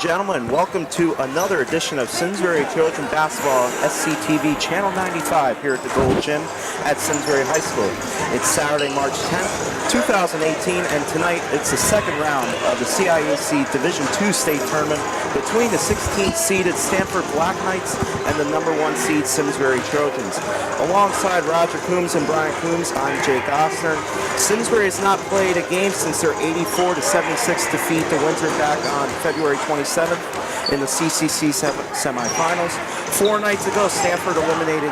gentlemen, welcome to another edition of Simsbury Trojan Basketball SCTV Channel 95 here at the Gold Gym at Simsbury High School. It's Saturday, March 10th, 2018, and tonight it's the second round of the CIAC Division II State Tournament between the 16th seeded Stamford Black Knights and the number 1 seed Simsbury Trojans. Alongside Roger Coombs and Brian Coombs, I'm Jake Ostner. Simsbury has not played a game since their 84-76 defeat to Windsor back on February 27th in the CCC semifinals. 4 nights ago, Stamford eliminated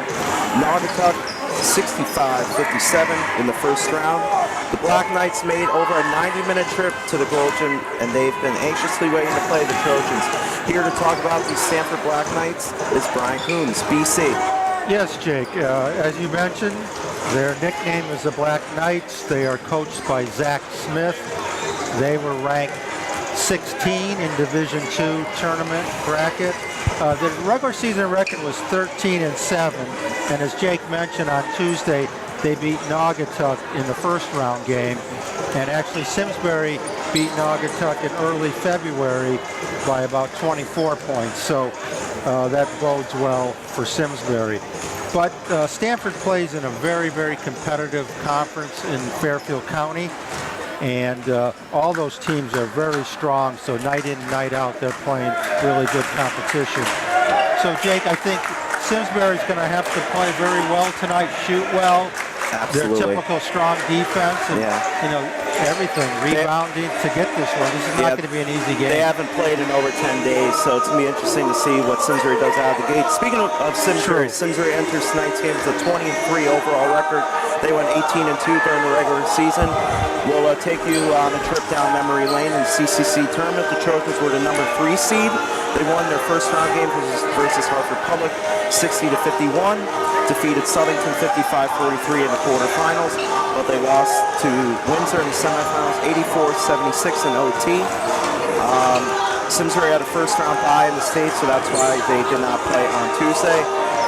Naugatuck 65-57 in the first round. The Black Knights made over a 90-minute trip to the Gold Gym, and they've been anxiously waiting to play the Trojans. Here to talk about the Stamford Black Knights is Brian Coombs, BC. Yes, Jake. As you mentioned, their nickname is the Black Knights. They are coached by Zach Smith. They were ranked 16 in Division II tournament bracket. The regular season record was 13-7, and as Jake mentioned, on Tuesday they beat Naugatuck in the first round game, and actually Simsbury beat Naugatuck in early February by about 24 points. So that bodes well for Simsbury. But Stamford plays in a very, very competitive conference in Fairfield County, and all those teams are very strong, so night in and night out they're playing really good competition. So Jake, I think Simsbury's going to have to play very well tonight, shoot well. Absolutely. Their typical strong defense and you know, everything, rebounding to get this one. This is not going to be an easy game. They haven't played in over 10 days, so it's going to be interesting to see what Simsbury does out of the gate. Speaking of Simsbury, Simsbury enters tonight's game with a 20-3 overall record. They went 18-2 during the regular season. We'll take you on a trip down memory lane in the CCC tournament. The Trojans were the number 3 seed. They won their first round game versus Hartford Public 60-51. Defeated Southington 55-43 in the quarterfinals, but they lost to Windsor in the semifinals 84-76 in OT. Simsbury had a first round bye in the state, so that's why they did not play on Tuesday.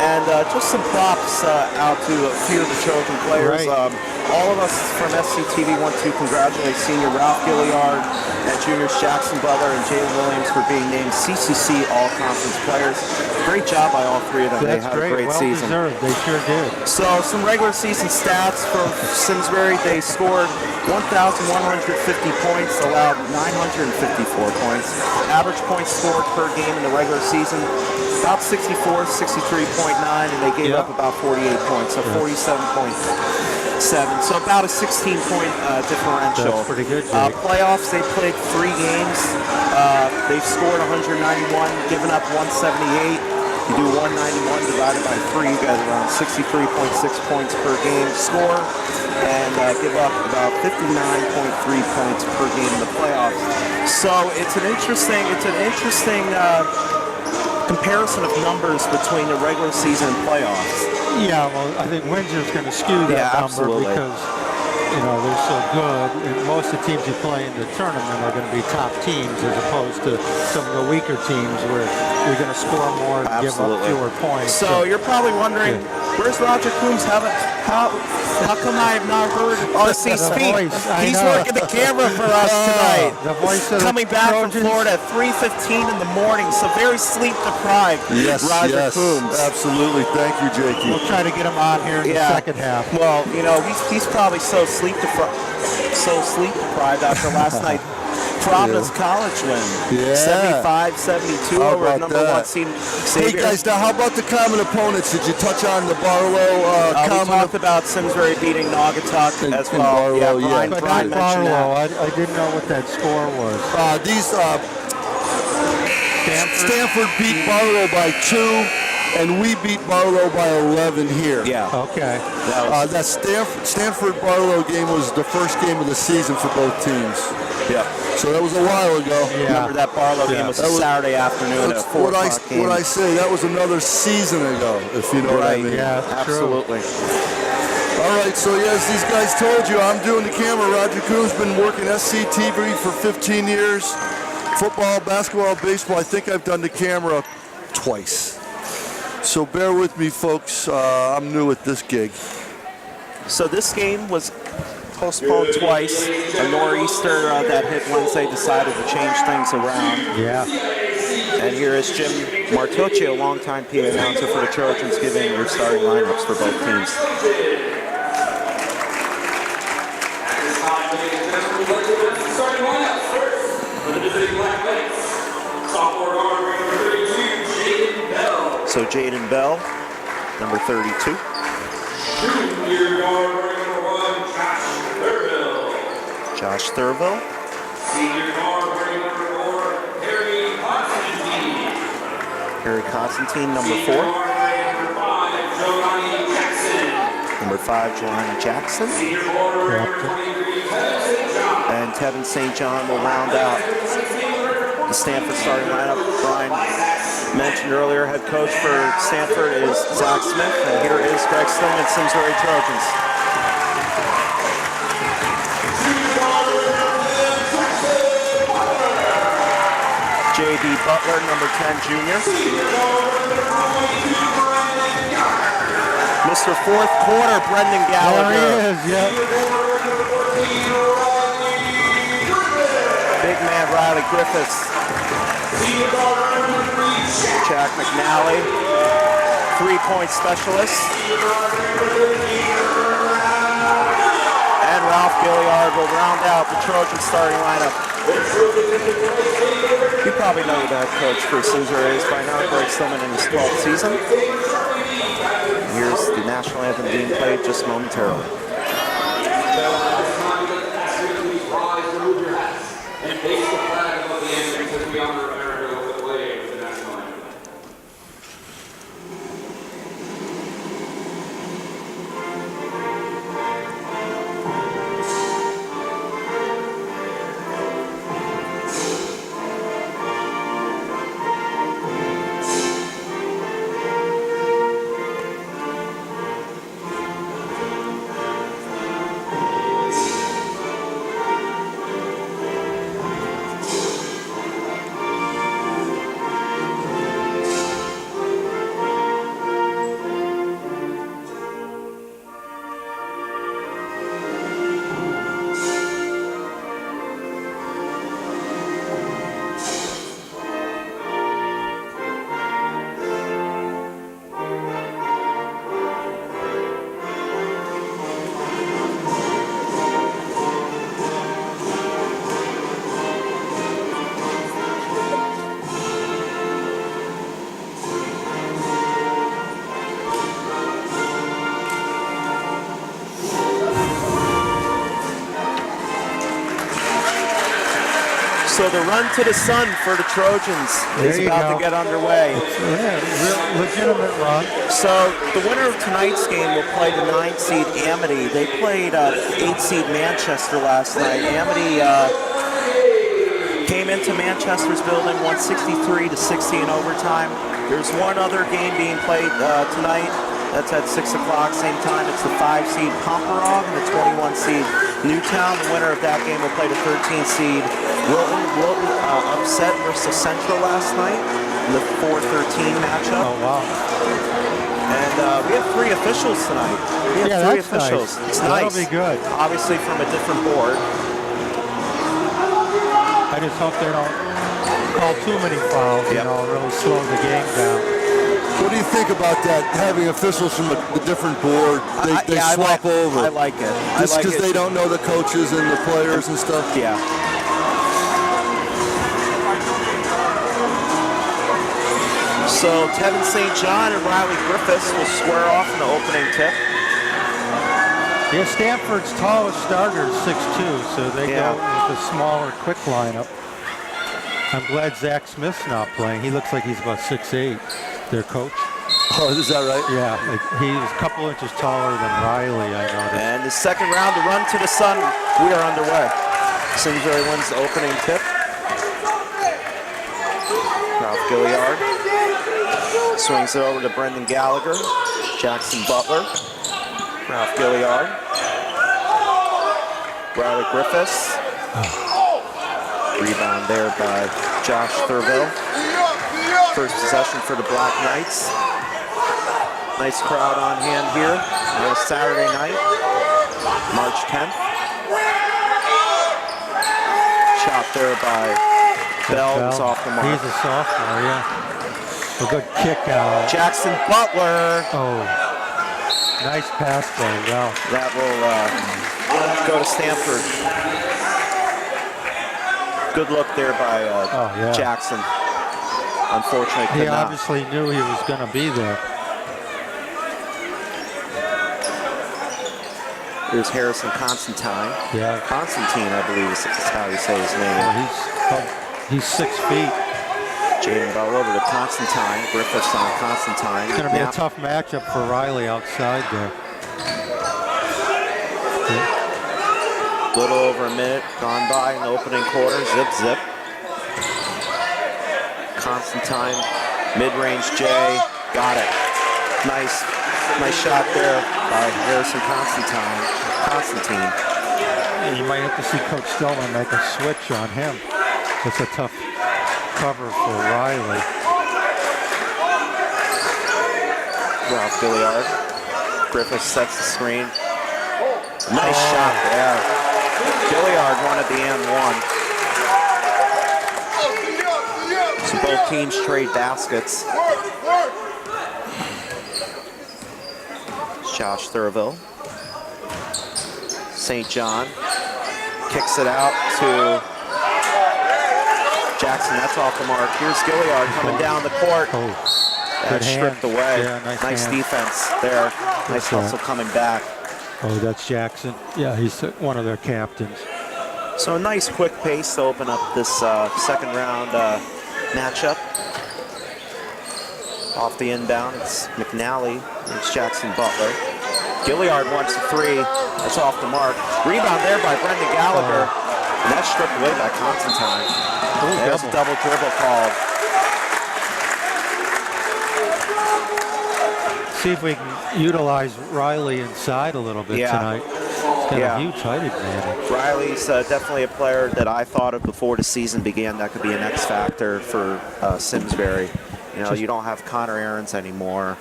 And just some props out to a few of the Trojan players. All of us from SCTV want to congratulate senior Ralph Gilliard and juniors Jackson Butler and Jalen Williams for being named CCC All-Conference players. Great job by all 3 of them. That's they had a great well season. Deserved. They sure did. So some regular season stats from Simsbury. They scored 1,150 points, allowed 954 points. Average points scored per game in the regular season, about 64, 63.9, and they gave up about 48 points, so 47.7. So about a 16-point differential. That's pretty good, Jake. Playoffs, they played 3 games. They've scored 191, given up 178. You do 191 divided by 3, you got around 63.6 points per game score, and give up about 59.3 points per game in the playoffs. So it's an interesting comparison of numbers between the regular season and playoffs. Yeah, well, I think Windsor's going to skew that number because, you know, they're so good. And most of the teams you play in the tournament are going to be top teams as opposed to some of the weaker teams where you're going to score more and give up fewer points. So you're probably wondering, where's Roger Coombs? How come I have not heard RC speak? He's working the camera for us tonight. The voice of coming back from Florida at 3:15 in the morning, so very sleep deprived. Roger Coombs. Absolutely. Thank you, Jakey. We'll try to get him on here in the second half. Well, you know, he's probably so sleep deprived after last night. Providence College win. 75-72 over number 1 seed Xavier. Hey guys, now how about the common opponents? Did you touch on the Barlow we talked about Simsbury beating Naugatuck as well. Barlow, Brian mentioned that. I didn't know what that score was. Stamford beat Barlow by 2. And we beat Barlow by 11 here. Yeah. Okay. That Stanford-Barlow game was the first game of the season for both teams. Yeah. So that was a while ago. Yeah. Remember that Barlow game was a Saturday afternoon at 4 o'clock game. What I say, that was another season ago, if you know what I mean. Yeah, absolutely. All right, so as these guys told you, I'm doing the camera. Roger Coombs been working SCTV for 15 years. Football, basketball, baseball. I think I've done the camera twice. So bear with me, folks. I'm new at this gig. So this game was postponed twice. A nor'easter that hit Wednesday decided to change things around. Yeah. And here is Jim Martocci, a longtime PA announcer for the Trojans, giving your starting lineups for both teams. Starting lineups first for the visiting Black Knights. Sophomore guard, number 32, Jaden Bell. So Jaden Bell, number 32. Junior guard, number 1, Josh Thurville. Josh Thurville. Senior guard, number 4, Harry Constantine. Harry Constantine, number Senior 4. guard, number 5, Jelani Jackson. Number 5, Jelani Jackson. Senior guard, number 23, Tevin St. John. And Tevin St. John will round out the Stanford starting lineup. Brian mentioned earlier, head coach for Stanford is Zach Smith, and here is Greg Stillman, Simsbury Trojans. J.D. Butler, number 10, junior. Mr. Fourth Quarter, Brendan Gallagher. There he is, yep. Big man, Riley Griffiths. Jack McNally, three-point specialist. And Ralph Gilliard will round out the Trojan starting lineup. You probably know who the head coach for Simsbury is by now, Greg Stillman in his 12th season. Here's the national anthem being played just momentarily. And face the flag above the entrance as we honor America with the play with the national anthem. So the run to the sun for the Trojans is about to get underway. Yeah, real legitimate run. So the winner of tonight's game will play the 9 seed Amity. They played 8 seed Manchester last night. Amity came into Manchester's building, won 63-60 in overtime. There's one other game being played tonight. That's at 6 o'clock, same time. It's the 5 seed Pomperog and the 21 seed Newtown. The winner of that game will play the 13 seed Wilton. Wilton upset Bristol Central last night in the 4-13 matchup. Oh, wow. And we have 3 officials tonight. We have 3 officials. Nice. It's nice. That'll be good. Obviously from a different board. I just hope they don't call too many fouls, you know, really slow the game down. What do you think about that, having officials from a different board? They swap over. I like it. Just because they don't know the coaches and the players and stuff? Yeah. So Tevin St. John and Riley Griffiths will square off in the opening tip. Yeah, Stanford's tallest starter is 6'2", so they go with a smaller, quick lineup. I'm glad Zach Smith's not playing. He looks like he's about 6'8", their coach. Oh, is that right? Yeah, he's a couple inches taller than Riley, I noticed. And the second round, the run to the sun, we are underway. Simsbury wins the opening tip. Ralph Gilliard swings it over to Brendan Gallagher. Jackson Butler. Ralph Gilliard. Riley Griffiths. Rebound there by Josh Thurville. First possession for the Black Knights. Nice crowd on hand here on a Saturday night, March 10th. Shot there by Bell is off the mark. He's a sophomore, yeah. A good kick out. Jackson Butler. Oh, nice pass play. Well, That will go to Stamford. Good look there by yeah. Jackson. Unfortunately, he could not. obviously knew he was going to be there. Here's Harrison Constantine. Yeah. Constantine, I believe is how you say his name. Well, he's 6 feet. Jaden Bell over to Constantine. Griffiths on Constantine. It's going to be a tough matchup for Riley outside there. Little over a minute gone by in the opening quarter. Zip, zip. Constantine, mid-range J, got it. Nice shot there by Harrison Constantine. You might have to see Coach Stillman make a switch on him. It's a tough cover for Riley. Ralph Gilliard. Griffith sets the screen. Nice shot there. Gilliard wanted the and one. So both teams trade baskets. Josh Thurville. St. John kicks it out to Jackson. That's off the mark. Here's Gilliard coming down the court. That's stripped away. Yeah, nice defense there. Nice hustle coming back. Oh, that's Jackson. Yeah, he's one of their captains. So a nice quick pace to open up this second round matchup. Off the inbound, it's McNally. It's Jackson Butler. Gilliard wants the three. That's off the mark. Rebound there by Brendan Gallagher. And that's stripped away by Constantine. There's a double dribble called. See if we can utilize Riley inside a little bit tonight. He's got a huge height advantage. Riley's definitely a player that I thought of before the season began that could be an X factor for Simsbury. You know, you don't have Connor Aarons anymore.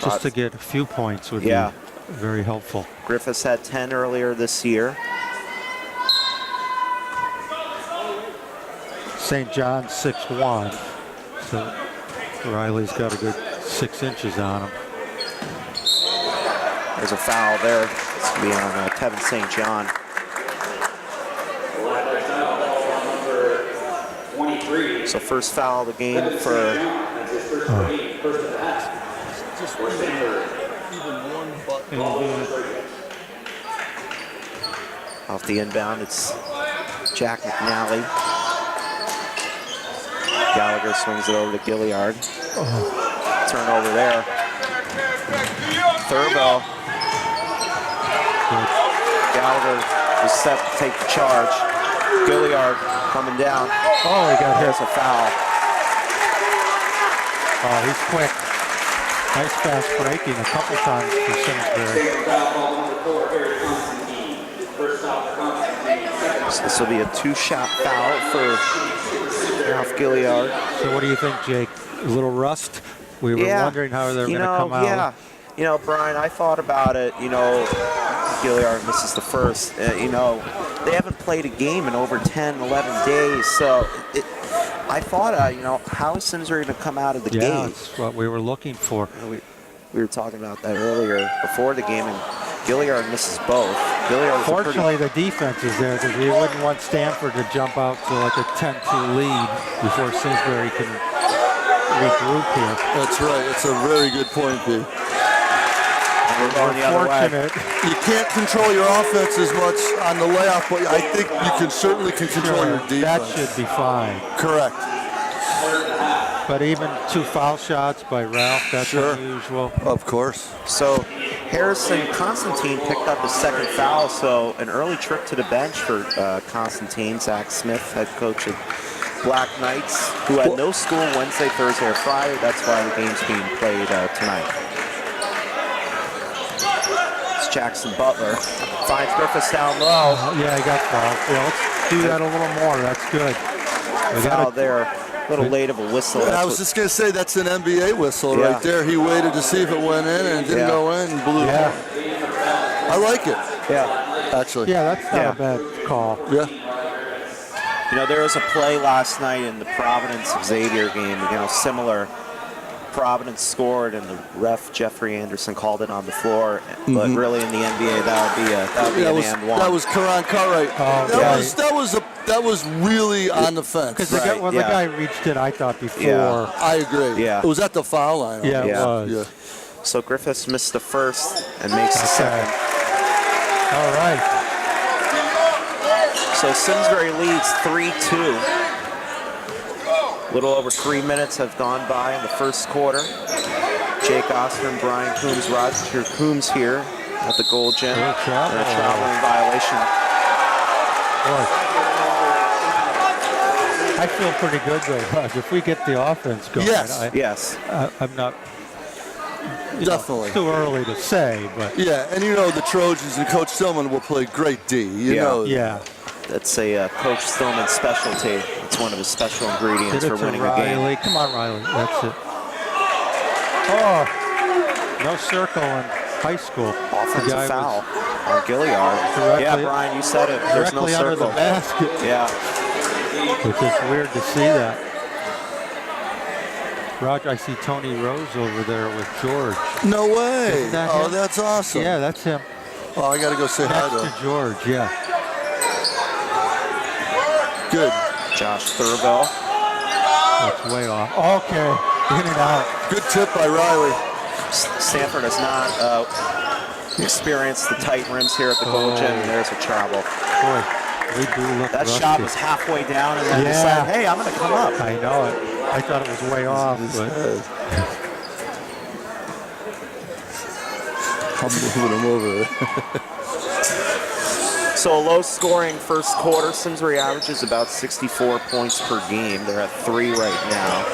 Just to get a few points would be very helpful. Griffiths had 10 earlier this year. St. John's 6'1", so Riley's got a good 6 inches on him. There's a foul there. It's going to be on Kevin St. John. So first foul of the game for... Off the inbound, it's Jack McNally. Gallagher swings it over to Gilliard. Turnover there. Thurville. Gallagher is set to take the charge. Gilliard coming down. Oh, he got hit. There's a foul. Oh, he's quick. Nice fast breaking a couple times for Simsbury. So this will be a 2-shot foul for Ralph Gilliard. So what do you think, Jake? A little rust? We were wondering how they're going to come out. Yeah. You know, Brian, I thought about it. You know, Gilliard misses the first. You know, they haven't played a game in over 10, 11 days. So I thought, you know, how is Simsbury going to come out of the game? Yeah, that's what we were looking for. We were talking about that earlier before the game, and Gilliard misses both. Fortunately, the defense is there because we wouldn't want Stamford to jump out to like a 10-2 lead before Simsbury can regroup here. That's right. It's a very good point, B. We're going the other way. You can't control your offense as much on the layoff, but I think you can certainly control your defense. That should be fine. Correct. But even 2 foul shots by Ralph, that's unusual. Of course. So Harrison Constantine picked up his second foul, so an early trip to the bench for Constantine. Zach Smith, head coach of Black Knights, who had no school Wednesday, Thursday, or Friday. That's why the game's being played tonight. It's Jackson Butler. Finds Griffiths down low. Yeah, he got fouled. Yeah, let's do that a little more. That's good. Foul there. A little late of a whistle. I was just going to say, that's an NBA whistle right there. He waited to see if it went in, and it didn't go in, and blew it. I like it. Yeah. Actually. Yeah, that's not a bad call. Yeah. You know, there was a play last night in the Providence-Xavier game, similar. Providence scored, and the ref Jeffrey Anderson called it on the floor. But really, in the NBA, that would be an and one. That was Karan Cartwright. That was really on the fence. Because the guy reached it, I thought before. Yeah. I agree. Yeah. It was at the foul line. Yeah, it was. Yeah. So Griffiths missed the first and makes the second. All right. So Simsbury leads 3-2. A little over 3 minutes have gone by in the first quarter. Jake Osborne, Brian Coombs, Roger Coombs here at the goal gym. And a traveling violation. Boy. I feel pretty good though, Roger. If we get the offense going, Yes. I'm not. Definitely. It's too early to say, but. Yeah, and the Trojans and Coach Stillman will play great D. You know. Yeah. That's a Coach Stillman specialty. It's one of his special ingredients for winning a game. Come on, Riley. That's it. Oh, no circle in high school. Offensive foul on Gilliard. Yeah, Brian, you said it. There's no circle. Directly under the basket. Yeah. Which is weird to see that. Roger, I see Tony Rose over there with George. No way. That oh, him? that's awesome. Yeah, that's him. Oh, I got to go say hi to him. Next to George, yeah. Good. Josh Thurville. That's way off. Okay, in and out. Good tip by Riley. Stamford has not experienced the tight rims here at the goal gym, and there's a travel. Boy, we do look That rusty. shot was halfway down, and then decided, hey, I'm going to come up. I know it. I thought it was way off, but I'm moving him over. So a low-scoring first quarter. Simsbury averages about 64 points per game. They're at 3 right now.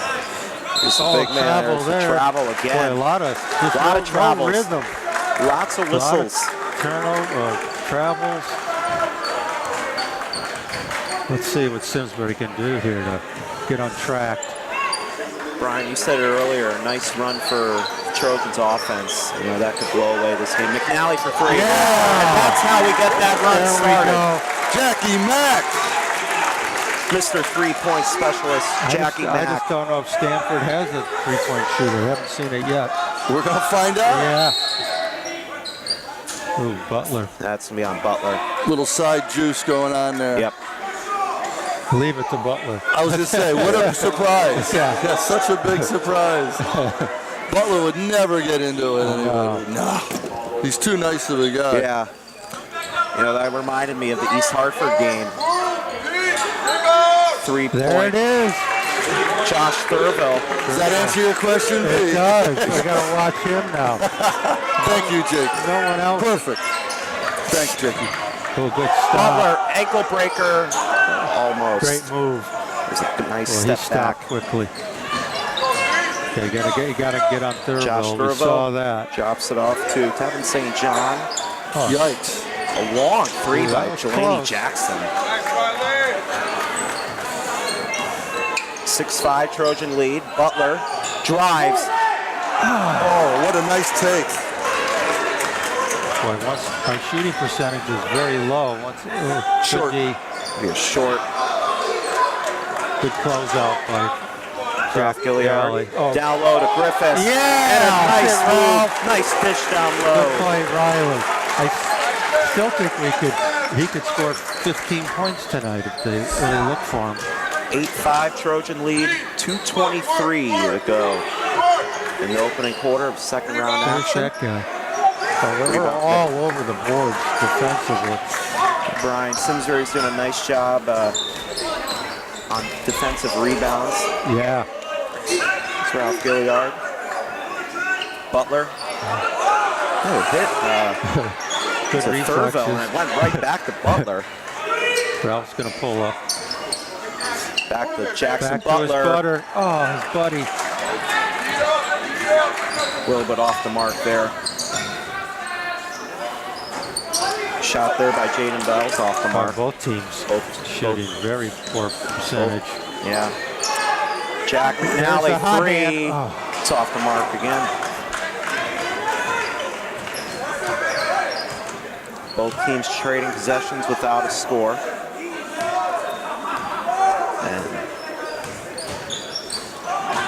There's a big man. There's the travel again. Boy, a lot of travels. rhythm. Lots of whistles. Turnover, travels. Let's see what Simsbury can do here to get on track. Brian, you said it earlier. A nice run for Trojans offense. That could blow away this game. McNally for 3. Yeah. And that's how we get that run started. Jackie Mack. Mr. Three-point specialist, Jackie Mack. I just don't know if Stamford has a three-point shooter. I haven't seen it yet. We're going to find out. Yeah. Ooh, Butler. That's going to be on Butler. Little side juice going on there. Yep. Leave it to Butler. I was going to say, what a surprise. Yeah, such a big surprise. Butler would never get into it. No. He's too nice of a guy. Yeah. That reminded me of the East Hartford game. 3-point. There it is. Josh Thurville. Does that answer your question? It does. I got to watch him now. Thank you, Jake. No one else. Perfect. Thanks, Jakey. Oh, good stop. Butler, ankle breaker. Almost. Great move. It was a nice He step stopped back. quickly. Okay, you gotta get on Thurville. Josh We Thurville saw that. drops it off to Tevin St. John. Oh. Yikes. A long 3 Ooh, by that was Jelani close. Jackson. 6-5 Trojan lead. Butler drives. Oh, what a nice take. Boy, once our shooting percentage is very low. Short. Be a short. Good closeout by Jeff Gilliard. Oh. Down low to Griffiths. Yeah! And a nice Good move. Nice dish down low. Good play, Riley. I still think he could score 15 points tonight if they really look for him. 8-5 Trojan lead. 2:23 to go in the opening quarter of second round There's action. that guy. Oh, we're all over the boards defensively. Brian Simsbury's doing a nice job on defensive rebounds. Yeah. It's Ralph Gilliard. Butler. Oh, hit. Good to Thurville, and it reflexes. went right back to Butler. Ralph's going to pull up. Back to Jackson Back Butler. to his butter. Oh, his buddy. A little bit off the mark there. Shot there by Jaden Bells off the mark. Both teams shooting very poor percentage. Yeah. Jack McNally, 3. Oh. It's off the mark again. Both teams trading possessions without a score.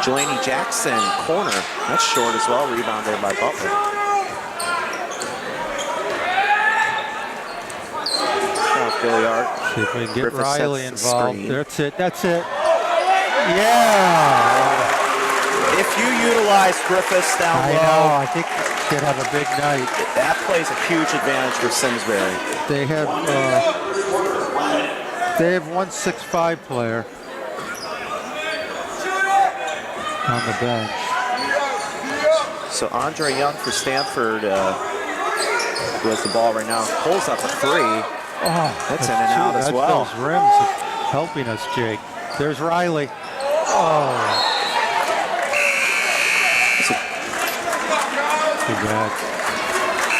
Delaney Jackson, corner. That's short as well, rebounded by Butler. Gilliard. See if we can get Griffith Riley sets the involved. screen. That's it. That's it. Yeah. If you utilize Griffiths down I low, know. I think they could have a big night. that plays a huge advantage for Simsbury. They have 1.65 player on the bench. So Andre Young for Stamford, who has the ball right now, pulls up a three. Oh, That's in and out as well. Those rims helping us, Jake. There's Riley. Oh. Too bad.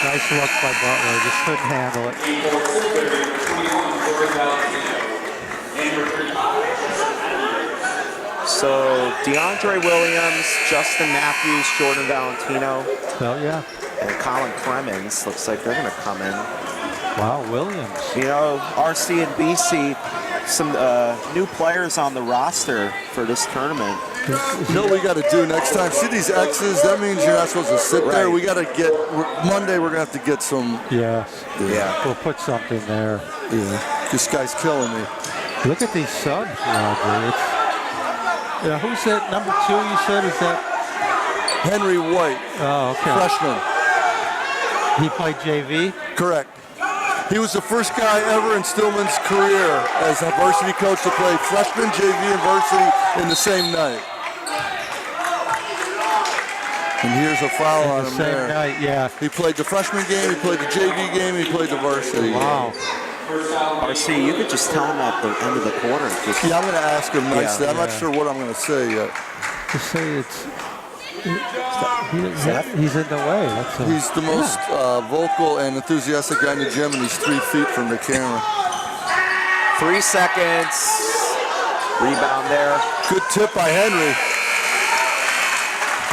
Nice look by Butler. Just couldn't handle it. So DeAndre Williams, Justin Matthews, Jordan Valentino, Well, yeah. and Colin Cremens. Looks like they're going to come in. Wow, Williams. You know, RC and BC, some new players on the roster for this tournament. You know what we got to do next time? See these X's? That means you're not supposed to sit there. Right. We got to get, Monday we're going to have to get some. Yes. Yeah. We'll put something there. Yeah. This guy's killing me. Look at these subs, Roger. It's, yeah, who's that number 2 you said? Is that? Henry White, Oh, okay. freshman. He played JV? Correct. He was the first guy ever in Stillman's career as a varsity coach to play freshman, JV, and varsity in the same night. And here's a foul on him Same there. night, yeah. He played the freshman game, he played the JV game, he played the varsity Wow. game. RC, you could just tell him at the end of the quarter. Just, Yeah, I'm going to ask him nicely. I'm not yeah. sure what I'm going to say yet. Just say it's. He's in the way. That's a, He's the most vocal and enthusiastic guy in the gym, and he's 3 feet from the camera. 3 seconds. Rebound there. Good tip by Henry.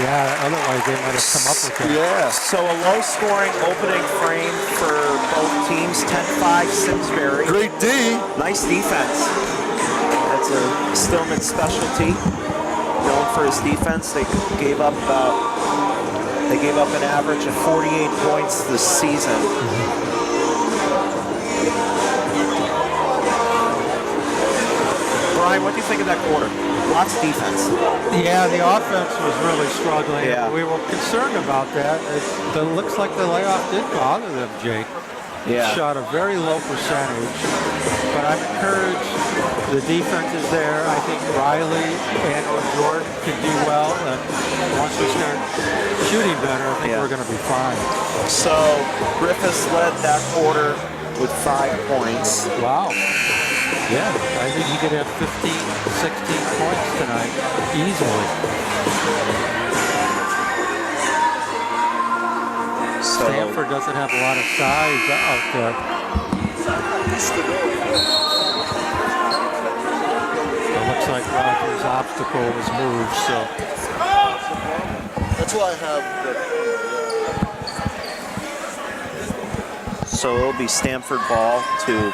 yeah, otherwise they might have come up with it. Yeah. So a low-scoring opening frame for both teams. 10-5 Simsbury. Great D. Nice defense. That's a Stillman specialty. Known for his defense. They gave up an average of 48 points this season. Brian, what do you think of that quarter? Lots of defense. Yeah, the offense was really struggling. Yeah. We were concerned about that. It looks like the layoff did bother them, Jake. Yeah. Shot a very low percentage, but I'm encouraged. The defense is there. I think Riley and or Jordan can do well, and once we start shooting better, I think we're going to be fine. So Griffiths led that quarter with 5 points. Wow. Yeah, I think he could have 15, 16 points tonight, easily. So Stamford doesn't have a lot of size out there. It looks like Roger's obstacle was moved, so. That's why I have So it'll be Stamford ball to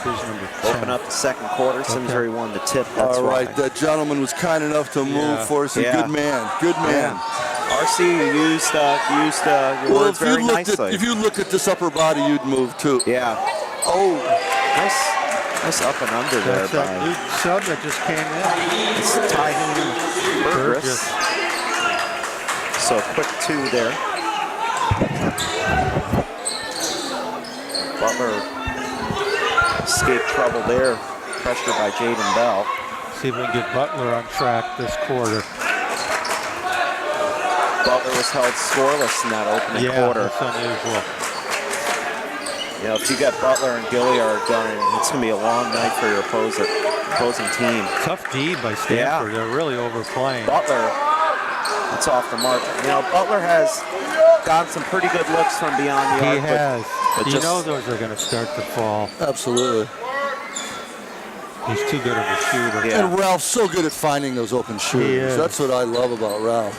Here's number 10. open up the second quarter. Simsbury won the tip. the. That's All right, why. that gentleman was kind enough to move Yeah. for us. A Yeah. good man. Good man. RC used your words very nicely. if you look at this upper body, you'd move too. Yeah. Oh, Nice up and under there That's that by new sub that just came in. Tyden Burgess. Burgess. So a quick 2 there. Butler escaped trouble there. Pressure by Jaden Bell. See if we can get Butler on track this quarter. Butler was held scoreless in that opening quarter. That's unusual. You know, if you get Butler and Gilliard going, it's going to be a long night for your opposing team. Tough D by Stanford. They're really overplaying. Butler, that's off the mark. You know, Butler has gotten some pretty good looks from beyond the arc. He has. But You just, know those are going to start to fall. absolutely. He's too good of a shooter. Yeah. And Ralph's so good at finding those open shooters. is. That's what I love about Ralph.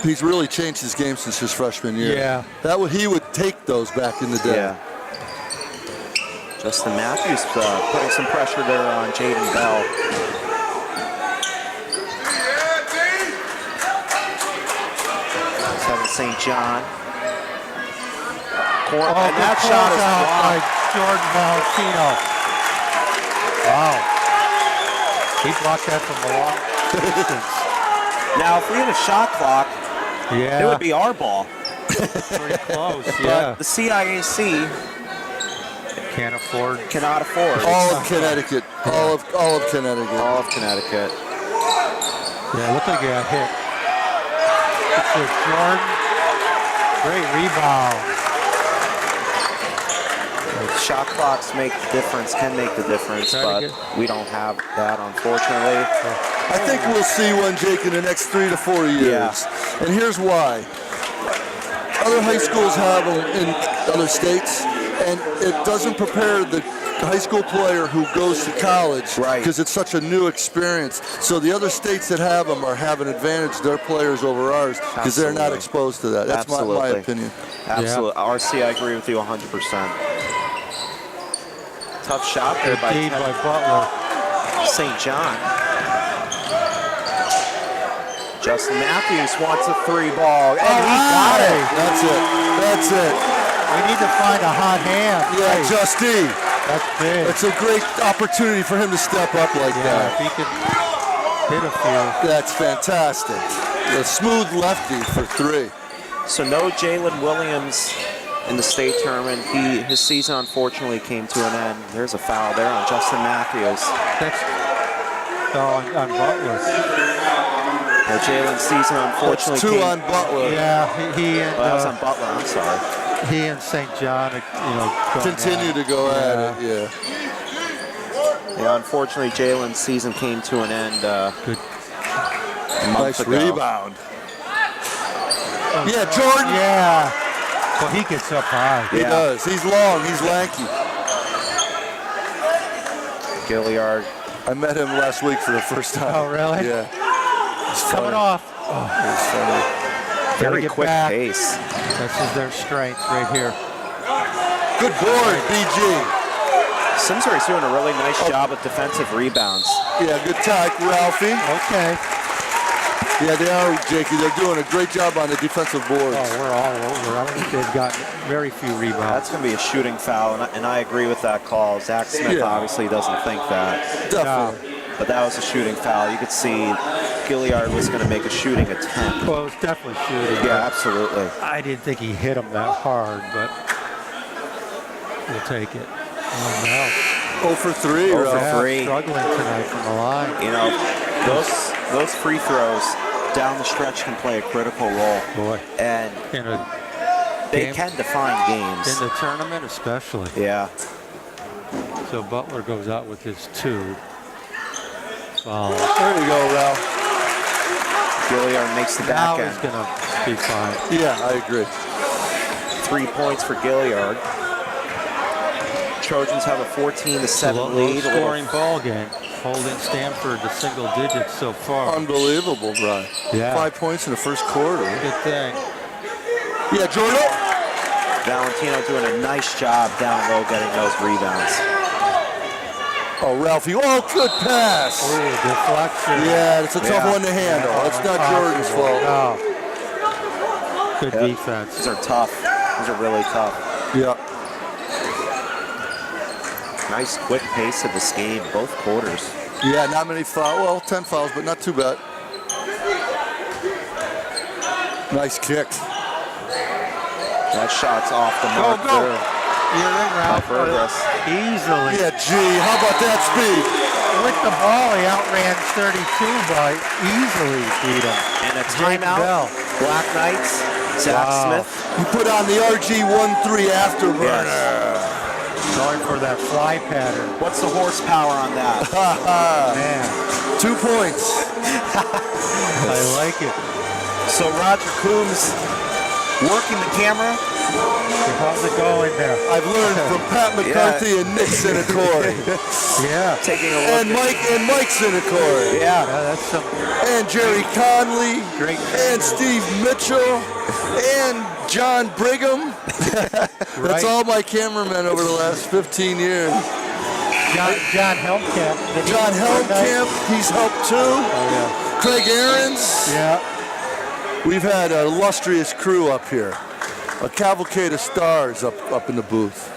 He's really changed his game since his freshman year. Yeah. He would take those back in the day. Yeah. Justin Matthews putting some pressure there on Jaden Bell. Kevin St. John. Oh, And good that shot is closeout by blocked. Jordan Valentino. Wow. He blocked that from a long distance. Now, if we had a shot clock, Yeah. it would be our ball. Pretty close, But yeah. the CIAC Can't afford. cannot afford. All of Connecticut. All of Connecticut. All of Connecticut. Yeah, looked like he got hit. It's with Jordan. Great rebound. Shot clocks make the difference, can make the difference, Try to but get- we don't have that, unfortunately. I think we'll see one, Jake, in the next 3 to 4 years. And here's why. Other high schools have them in other states, and it doesn't prepare the high school player who goes to college Right. because it's such a new experience. So the other states that have them have an advantage, their players over ours, because they're not Absolutely. exposed to that. That's my Absolutely. opinion. Absolutely. RC, I agree with you 100%. Tough shot there Good by D by Butler. St. John. Justin Matthews wants a 3 ball, and he got it. That's it. That's it. We need to find a hot hand. Yeah, Hey, Justy. that's big. It's a great opportunity for him to step up like Yeah, that. if he could hit a few. That's fantastic. A smooth lefty for 3. So no Jalen Williams in the state tournament. His season unfortunately came to an end. There's a foul there on Justin Matthews. That's on Butler. Jalen's season unfortunately That's 2 came. on Butler. Yeah, he and That was on Butler. I'm sorry. he and St. John, going Continue at to go at it, yeah. Yeah, unfortunately, Jalen's season came to an end Good. a month Nice ago. rebound. Yeah, Jordan. Yeah. Well, he gets up high. He Yeah. does. He's long. He's lanky. Gilliard. I met him last week for the first time. Oh, really? Yeah. He's Coming funny. off. He's funny. Very get quick back. pace. This is their strength right here. Good board, BG. Simsbury's doing a really nice job with defensive rebounds. Yeah, good tack, Ralphie. Okay. Yeah, they are, Jakey. They're doing a great job on the defensive boards. Oh, we're all over. I don't think they've gotten very few rebounds. That's going to be a shooting foul, and I agree with that call. Zach Smith Yeah. obviously doesn't think that, Definitely. but that was a shooting foul. You could see Gilliard was going to make a shooting attempt. Well, it was definitely shooting. Yeah, absolutely. I didn't think he hit him that hard, but we'll take it. Oh, no. 0 for 3, 0 for Ralph. Yeah, 3. struggling tonight from the line. You know, those free throws down the stretch can play a critical role, Boy, and in a they game, can define games. in the tournament especially. Yeah. So Butler goes out with his 2. Foul. There you go, Ralph. Gilliard makes the Now back he's end. gonna be fine. Yeah, I agree. 3 points for Gilliard. Trojans have a 14-7 lead. A little- Scoring ball game, holding Stamford to single digits so far. Unbelievable, Brian. Yeah. 5 points in the first quarter. Good thing. Yeah, Jordan. Valentino doing a nice job down low getting those rebounds. Oh, Ralphie. Oh, good pass. Ooh, deflection. Yeah, it's a tough Yeah. one to handle. It's not Jordan's fault. No. Good Yep. defense. These are tough. These are really tough. Yeah. Nice quick pace of this game, both quarters. Yeah, not many fouls. Well, 10 fouls, but not too bad. Nice kick. That shot's off the mark go. there. You're in, Ralph. Burgess. Easily. Yeah, gee, how about that speed? With the ball, he outran 32 by easily beat him. And a Jake timeout. Bell. Black Knights. Zach Wow. Smith. You put on the RG-13 afterburner. Going for that fly pattern. What's the horsepower on that? Man, 2 points. I like it. So Roger Coombs working the camera. How's it going there? I've learned from Pat McCarthy and Nick Sinatori. Yeah. Taking a look. and Mike Sinatori. Yeah, that's some And Jerry Conley. great. And Steve Mitchell. And John Brigham. That's Right. all my cameramen over the last 15 years. John Helmkamp. Did he John work that night? Helmkamp, he's helped too. Oh, Craig Aarons. yeah. We've had an illustrious crew up here. A cavalcade of stars up in the booth.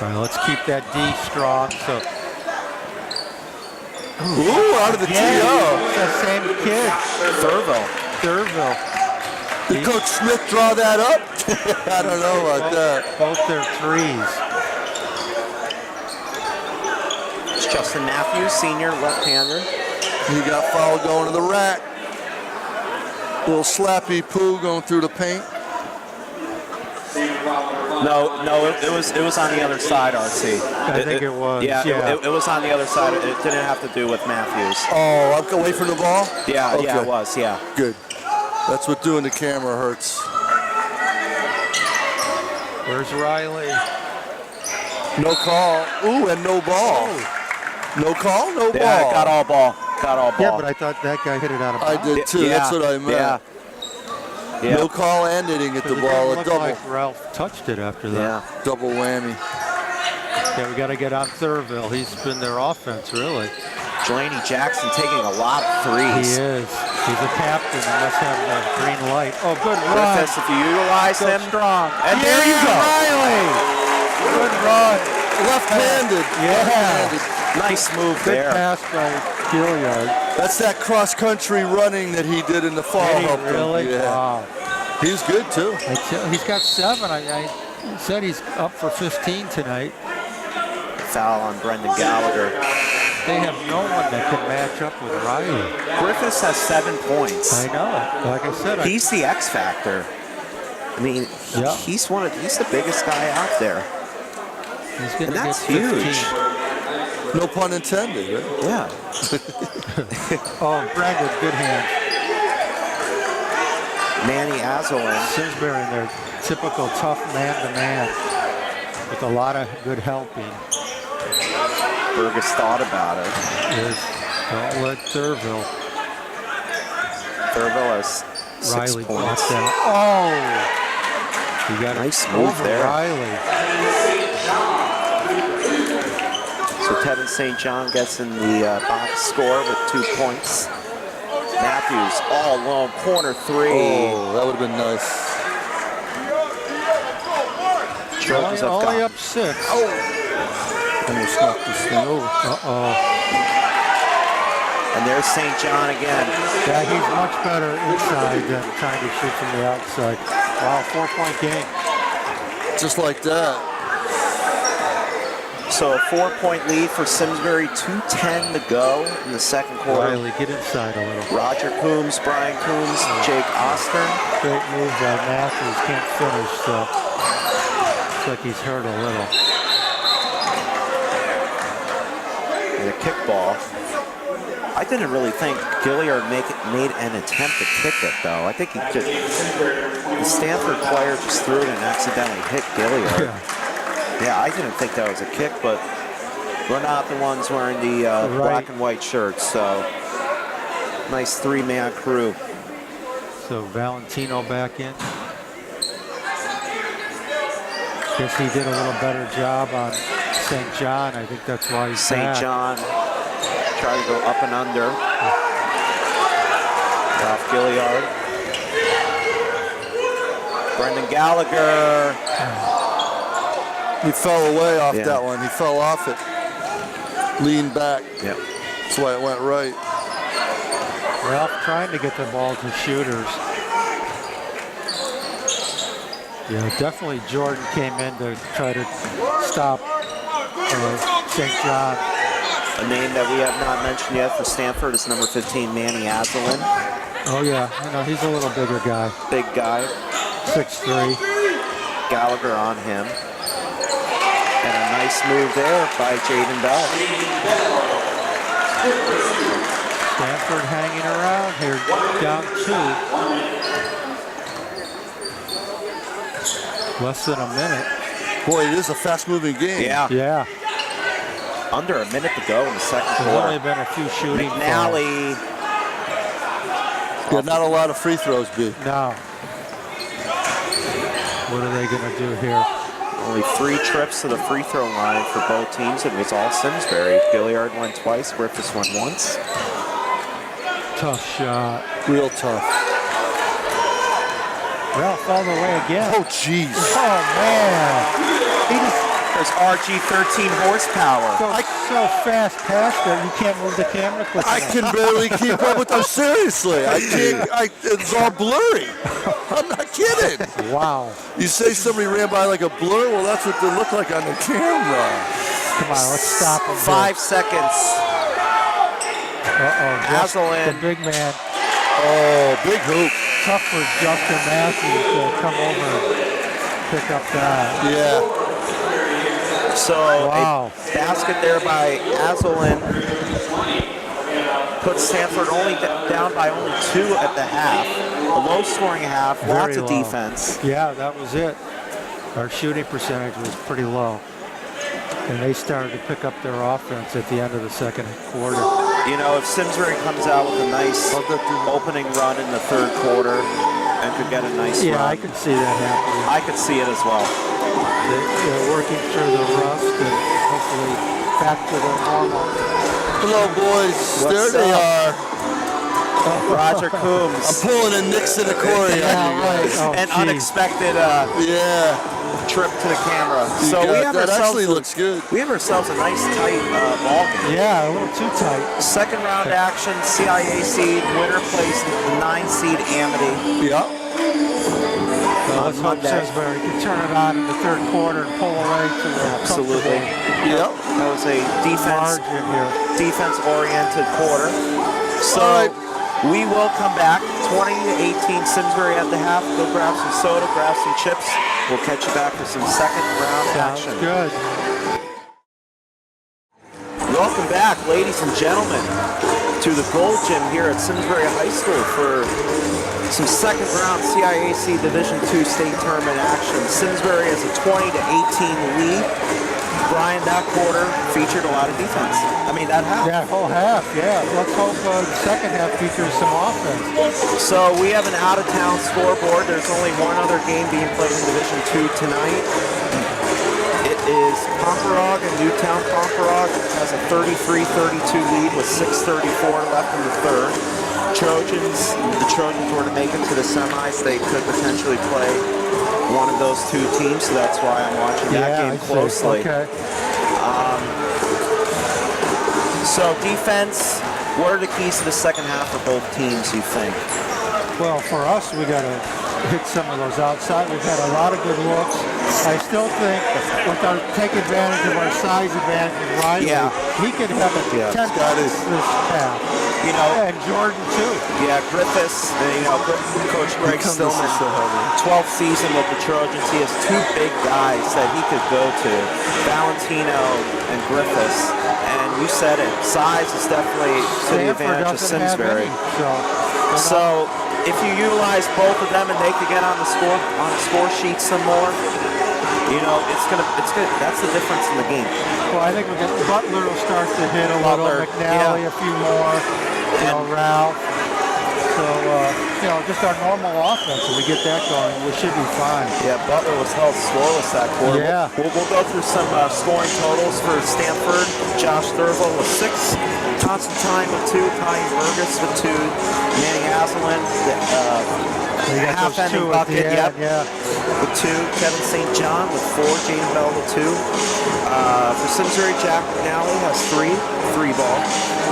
All right, let's keep that D strong. So, Ooh, out of the TO. it's the same kid, Thurville. Did Coach Smith draw that up? I don't know about that. Both their threes. It's Justin Matthews, senior left-hander. He got fouled going to the rack. Little slappy poo going through the paint. No, it was on the other side, RC. I think it was. Yeah, it was on the other side. It didn't have to do with Matthews. Oh, up away from the ball? Yeah, Okay. yeah, it was, yeah. Good. That's what doing the camera hurts. Where's Riley? No call. Ooh, and no ball. No call, no ball. Yeah, got all ball. Yeah, but I thought that guy hit it out of bounds. I did too. Yeah, That's what I meant. Yeah. Yeah. No call and hitting at the It ball. didn't A look double. like Ralph touched it after that. Yeah. Double whammy. Yeah, we got to get on Thurville. He's been their offense, really. Delaney Jackson taking a lot of He threes. is. He's a captain. He must have the green light. Oh, good run. Griffiths, if you utilize So him. strong. And there you go. Riley. Good run. Left-handed. Yeah. Left-handed. Nice move Good there. pass by Gilliard. That's that cross-country running that he did in the fall. Did he helped him. really? Yeah. Wow. He was good too. He's got 7. I said he's up for 15 tonight. Foul on Brendan Gallagher. They have no one that can match up with Riley. Griffiths has 7 points. I know. Like I said, He's the X factor. I mean, Yeah. he's the biggest guy out there. he's going And to get that's 15. huge. No pun intended. Right? Yeah. Oh, Brandon, good hand. Manny Azolin. Simsbury in their typical tough man-to-man with a lot of good helping. Burgess thought about it. Don't let Thurville. Thurville has 6 Riley points. blocked that. Oh! You got Nice move over there. Riley. So Tevin St. John gets in the box score with 2 points. Matthews all alone, corner 3. Oh, that would have been nice. Trojans have Only got- up 6. Almost knocked this thing over. Uh-oh. And there's St. John again. Yeah, he's much better inside than trying to shoot from the outside. Wow, 4-point game. Just like that. So a 4-point lead for Simsbury, 2:10 to go in the second quarter. Riley, get inside a little. Roger Coombs, Brian Coombs, Jake Ostern. Great move by Matthews. Can't finish, so looks like he's hurt a little. And a kickball. I didn't really think Gilliard made an attempt to kick it, though. I think he just, the Stanford player just threw it and accidentally hit Gilliard. Yeah, I didn't think that was a kick, but we're not the ones wearing the black and white shirts, so nice 3-man crew. So Valentino back in. Guess he did a little better job on St. John. I think that's why he's St. back. John tried to go up and under. Ralph Gilliard. Brendan Gallagher. He fell away off Yeah. that one. He fell off it. Leaned back. Yep. That's why it went right. Ralph trying to get the ball to shooters. Yeah, definitely Jordan came in to try to stop St. John. A name that we have not mentioned yet for Stanford is number 15, Manny Azolin. Oh yeah, I know he's a little bigger guy. Big guy. 6'3". Gallagher on him. And a nice move there by Jaden Bell. Stanford hanging around here, down 2. Less than a minute. Boy, it is a fast-moving game. Yeah. Yeah, Under a minute to go in the second there's only quarter. been a few shooting fouls. McNally. Yeah, not a lot of free throws, B. No. What are they going to do here? Only 3 trips to the free throw line for both teams. It was all Simsbury. Gilliard went twice. Griffiths went once. Tough shot. Real tough. all the way again. Oh, jeez. Oh, man. He just There's RG 13 horsepower. goes so fast past it, you can't move the camera quick I enough. can barely keep up with them. Seriously, I can't. It's all blurry. I'm not kidding. Wow. You say somebody ran by like a blur? Well, that's what they look like on the camera. Come on, let's stop him. 5 seconds. The Aslan. big man. Oh, big hoop. Tough for Justin Matthews to come over and pick up that. Yeah. So Wow. a basket there by Aslan puts Stamford only down by only 2 at the half. A low-scoring half, lots Very of low. defense. Yeah, that was it. Our shooting percentage was pretty low. And they started to pick up their offense at the end of the second quarter. You know, if Simsbury comes out with a nice opening run in the third quarter and could get a nice Yeah, run, I could see that happening. I could see it as well. They're working through the rust and hopefully back to their normal. Hello, boys. There they up? are. Roger I'm Coombs. pulling a Nixon Aquarium. Yeah, right. Oh, An geez. unexpected Yeah. trip to the camera. You So we got- have that ourselves actually looks good. we have ourselves a nice tight ball game. Yeah, a little too tight. Second round action, CIAC winner plays the 9 seed Amity. Yeah. Let's hope Monday. Simsbury can turn it on in the third quarter and pull away to a Absolutely. Yep. That was a margin here. defense-oriented quarter. So All right. we will come back. 20-18 Simsbury at the half. Go grab some soda, grab some chips. We'll catch you back for some second round Sounds action. good. Welcome back, ladies and gentlemen, to the Gold Gym here at Simsbury High School for some second round CIAC Division II state tournament action. Simsbury has a 20-18 lead. Brian, that quarter featured a lot of defense. I mean, that half. Yeah, whole half, yeah. Let's hope the second half features some offense. So we have an out-of-town scoreboard. There's only one other game being played in Division II tonight. It is Pomperog and Newtown. Pomperog has a 33-32 lead with 6:34 left in the third. The Trojans were to make it to the semis. They could potentially play one of those two teams, so that's why I'm watching that game closely. Okay. So defense, what are the keys to the second half for both teams, you think? Well, for us, we got to hit some of those outside. We've had a lot of good looks. I still think with our take advantage of our size advantage with Riley, Yeah. he could have a 10 this half. You know, And Jordan, too. yeah, Griffiths, Coach Greg Stillman, 12th season with the Trojans. He has 2 big guys that he could go to, Valentino and Griffiths. And you said it, size is definitely to the advantage of doesn't have Simsbury. any, So if you utilize both of them and they could get on the score sheet some more, you know, it's gonna. That's the difference in the game. well, I think Butler will start to hit a Butler, little, McNally yeah. a few more, Ralph. So, just our normal offense, if we get that going, we should be fine. Yeah, Butler was held scoreless that quarter. Yeah. We'll go through some scoring totals for Stamford. Josh Thurville with 6, Constantine with 2, Kai Burgess with 2, Manny Aslan, We got those half-ending two at the bucket, end, with 2, Kevin St. John with 4, Jaden Bell with 2. For Simsbury, Jack McNally has 3 ball.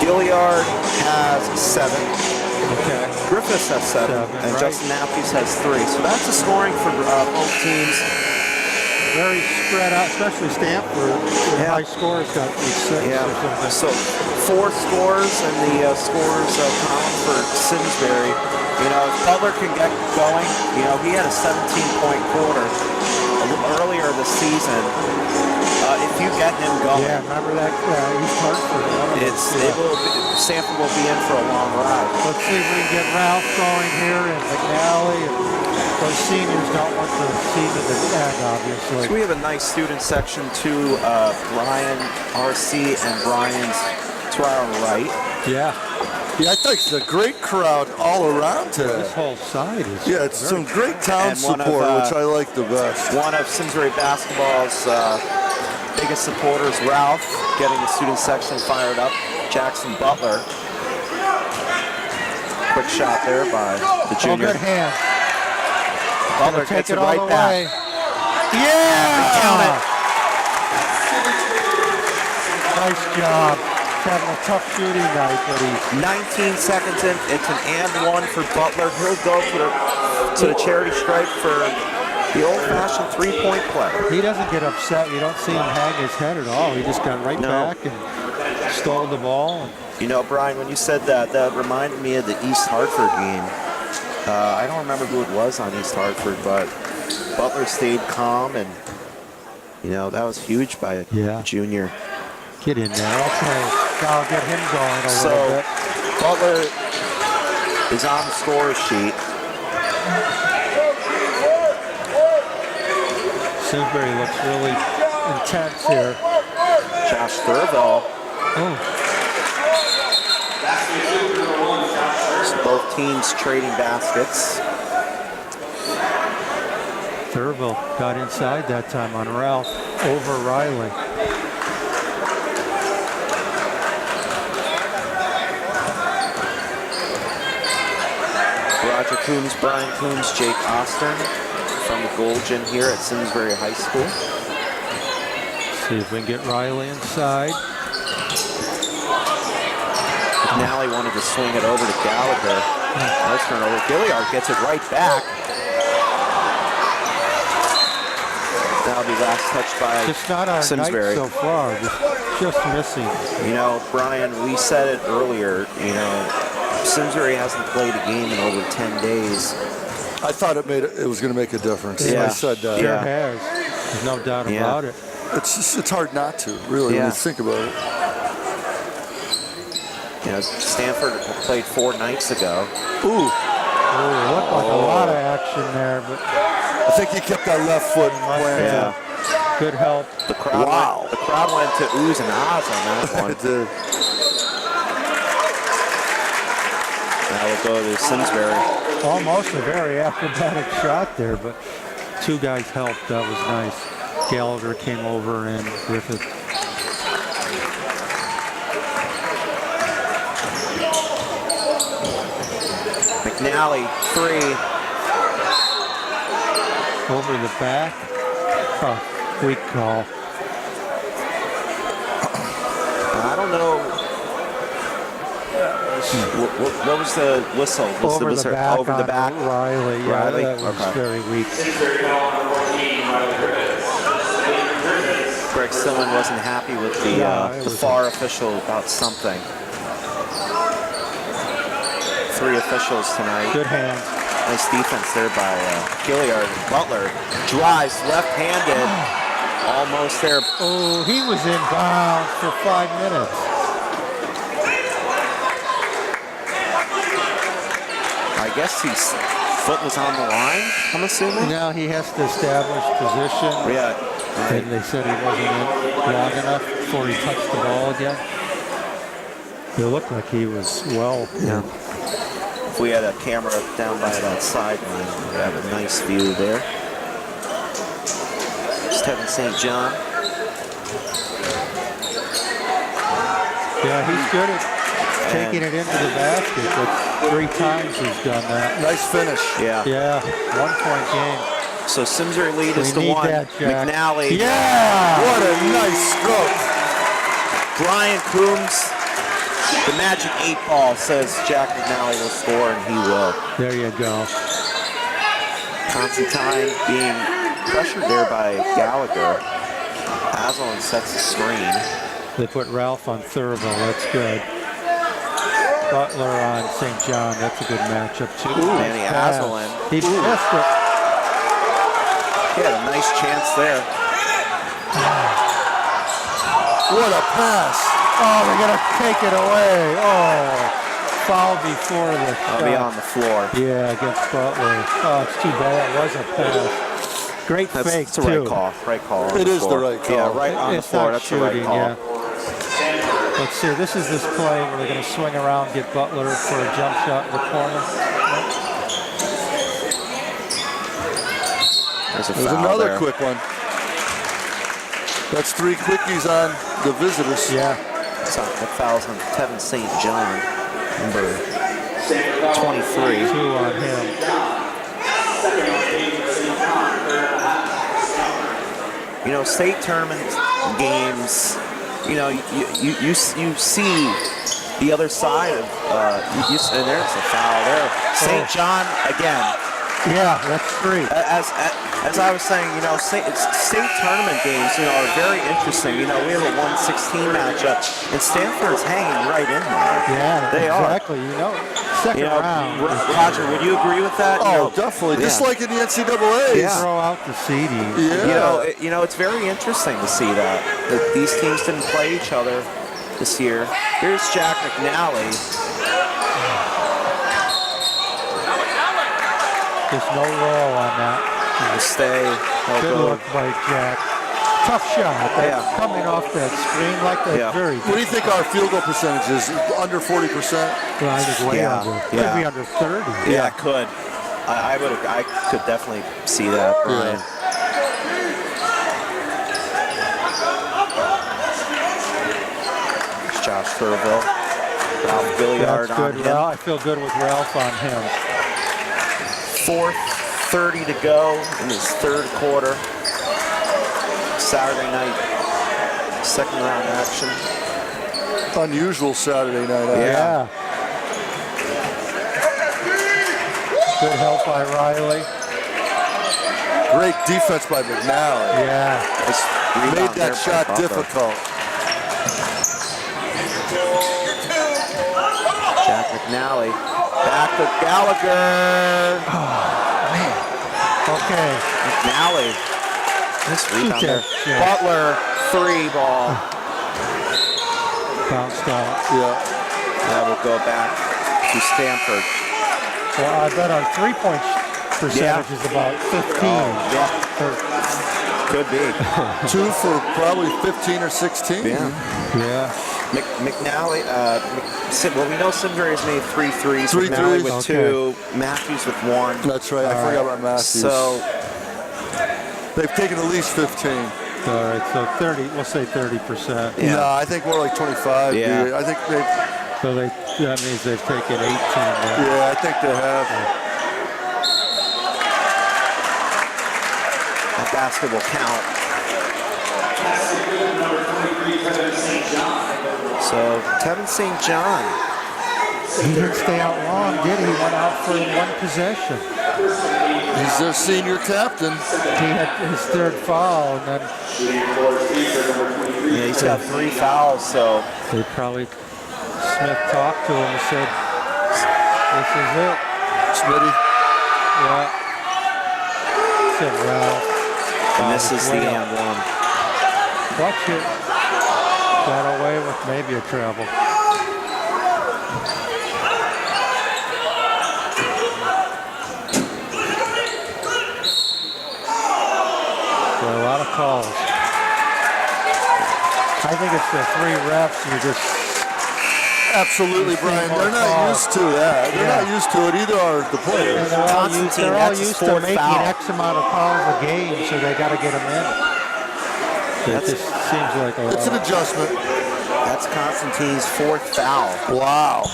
Gilliard has 7. Okay. Griffiths has 7, and right. Justin Matthews has 3. So that's the scoring for both teams. Very spread out, especially Stamford. The Yeah. high scores got 6 Yeah, or something. so 4 scores in the scores column for Simsbury. You know, if Butler can get going, you know, he had a 17-point quarter earlier this season. If you get him going, Yeah, remember that East Hartford? Stanford will be in for a long ride. Let's see if we can get Ralph going here and McNally. And those seniors don't want the season to end, obviously. So we have a nice student section too. Brian RC and Brian's to our right. Yeah. Yeah, I think it's a great crowd all around today. This whole side is. Yeah, it's some great town And one support, of, which I like the best. One of Simsbury basketball's biggest supporters, Ralph, getting the student section fired up. Jackson Butler. Quick shot there by the Oh, junior. good hand. Butler take gets it it all right the back. way. Yeah! Count it. Nice job. He's having a tough shooting night, but he 19 seconds in, it's an and one for Butler. He'll go to the charity stripe for the old-fashioned three-point play. He doesn't get upset. You don't see him hang his head at all. He just got right back and stole the ball. You know, Brian, when you said that, that reminded me of the East Hartford game. I don't remember who it was on East Hartford, but Butler stayed calm, and, you know, that was huge by a junior. Get in there. Okay. Now get him going a little bit. Butler is on the score sheet. Simsbury looks really intense here. Josh Thurville. So both teams trading baskets. Thurville got inside that time on Ralph over Riley. Roger Coombs, Brian Coombs, Jake Austin from the Gold Gym here at Simsbury High School. See if we can get Riley inside. McNally wanted to swing it over to Gallagher. Nice turnover. Gilliard gets it right back. That'll be last touched by Just not our Simsbury. night so far. Just missing. You know, Brian, we said it earlier, you know, Simsbury hasn't played a game in over 10 days. I thought it was going to make a difference. Yeah. I said that. Sure has. There's no doubt about it. It's hard not to, really, when you think about it. You know, Stamford played 4 nights ago. Ooh, looked like a lot of action there, but I think he kept that left foot planted. Good help. The crowd went to oohs and ahs on that one. It did. Now we'll go to Simsbury. Almost a very acrobatic shot there, but two guys helped. That was nice. Gallagher came over and Griffith. McNally, 3. Over the back. Weak call. I don't know. What was the whistle? Over the back. Over the back. Riley. Yeah, Riley? that was very weak. Greg Stillman wasn't happy with the FAR official about something. 3 officials tonight. Good hands. Nice defense there by Gilliard. Butler drives left-handed. Almost there. Oh, he was in bounds for 5 minutes. I guess his foot was on the line, I'm assuming. Now he has to establish position. Yeah. And they said he wasn't in long enough before he touched the ball again. It looked like he was well. Yeah. If we had a camera down by that sideline, we'd have a nice view there. Stephen St. John. Yeah, he's good at taking it into the basket, but 3 times he's done that. Nice finish. Yeah. Yeah, 1-point game. So Simsbury lead is We to need 1. that, Jack. McNally. Yeah! What a nice stroke. Brian Coombs. The magic 8 ball says Jack McNally will score, and he will. There you go. Constantine being pressured there by Gallagher. Aslan sets the screen. They put Ralph on Thurville. That's good. Butler on St. John. That's a good matchup, too. Manny Pass. Aslan. He missed it. He had a nice chance there. What a pass. Oh, they're going to take it away. Oh, foul before the shot. I'll be on the floor. Yeah, against Butler. Oh, it's too bad. It was a pass. Great fake, That's the too. right call. Right call. It is the right call. Yeah, right on the It's floor. not That's the right shooting, call. yeah. Let's see. This is this play where they're going to swing around, get Butler for a jump shot in the corner. There's a There's foul another there. quick one. That's 3 quickies on the visitors. Yeah. That foul's on Tevin St. John, number 23. 2 on him. You know, state tournament games, you know, you see the other side of, and there's a foul there. St. John, again. Yeah, that's 3. As I was saying, you know, state tournament games, you know, are very interesting. You know, we have a 1-16 matchup, and Stamford's hanging right in there. Yeah, they exactly. are. You know, second round. Roger, would you agree with that? Oh, definitely. Just like in the NCAAs. Yeah. Throw out the seeding. Yeah. You know, it's very interesting to see that these teams didn't play each other this year. Here's Jack McNally. There's no roll on that. Stay. Good look by Jack. Tough shot. Yeah. Coming off that screen like that. Yeah. Very What do you think our field goal percentage is? Under 40%? Well, I think way Yeah. under. Yeah. Could be under 30. Yeah, it could. I could definitely see that, Brian. It's Josh Thurville. Ralph Billiard That's on good. him. I feel good with Ralph on him. 4:30 to go in his third quarter. Saturday night, second round action. Unusual Saturday night action. Yeah. Good help by Riley. Great defense by McNally. Yeah. Made that shot difficult. Jack McNally. Back to Gallagher. Okay. McNally. Nice rebound there. Yeah. Butler, 3 ball. Bounced out. Yeah. That will go back to Stamford. Well, I bet our 3-point percentage is about 15. Yeah, could be. 2 for probably 15 or 16. Yeah. Yeah. McNally, well, we know Simsbury has made 3 threes. 3 McNally threes. with Okay. 2, Matthews with 1. That's right. I forgot about Matthews. So, they've taken at least 15. All right, so 30, we'll say 30%. Yeah. No, I think more like 25. Yeah. Dude. I think they. So that means they've taken 18. Then. Yeah, I think they have. that basket will count. So, Tevin St. John. He didn't stay out long, did he? He went out for 1 possession. He's their senior captain. He had his 3rd foul, and then Yeah, he's got 3 fouls, so. they probably, Smith talked to him and said, this is it. Smitty. Yeah. Said Ralph. And this is the and one. Watch it. Got away with maybe a travel. There are a lot of calls. I think it's the 3 refs. You just Absolutely, Brian. They're not used to that. They're not used to it. Either are the players. they're all Constantine, that's his used to 4th making foul. X amount of calls a game, so they got to get them in. It just seems like a It's an lot. adjustment. That's Constantine's 4th foul. Wow.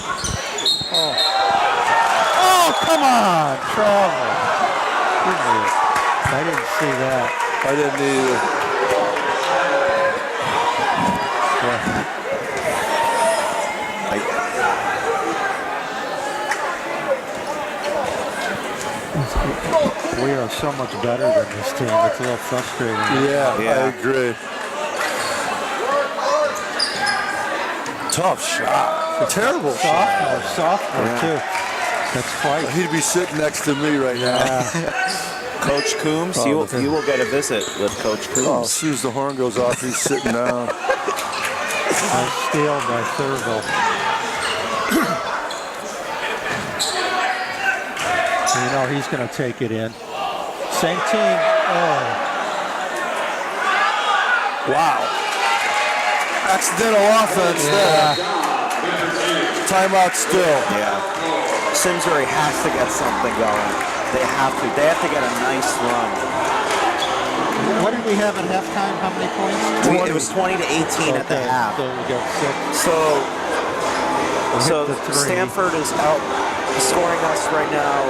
Oh, come on, travel. Goodness. I didn't see that. I didn't either. We are so much better than this team. It's a little frustrating. Yeah, Yeah. I agree. Tough shot. Terrible shot. Sophomore too. That's twice. He'd be sitting next to me right now. Coach Coombs, you will get a visit with Coach Oh, Coombs. as soon as the horn goes off, he's sitting down. Nice steal by Thurville. You know he's going to take it in. Same team. Oh. Wow. Accidental offense there. Timeout still. Yeah. Simsbury has to get something going. They have to. They have to get a nice run. What did we have at halftime? How many points? It was 20 to 18 at the Okay, half. So we got 6. So the 3. Stanford is out scoring us right now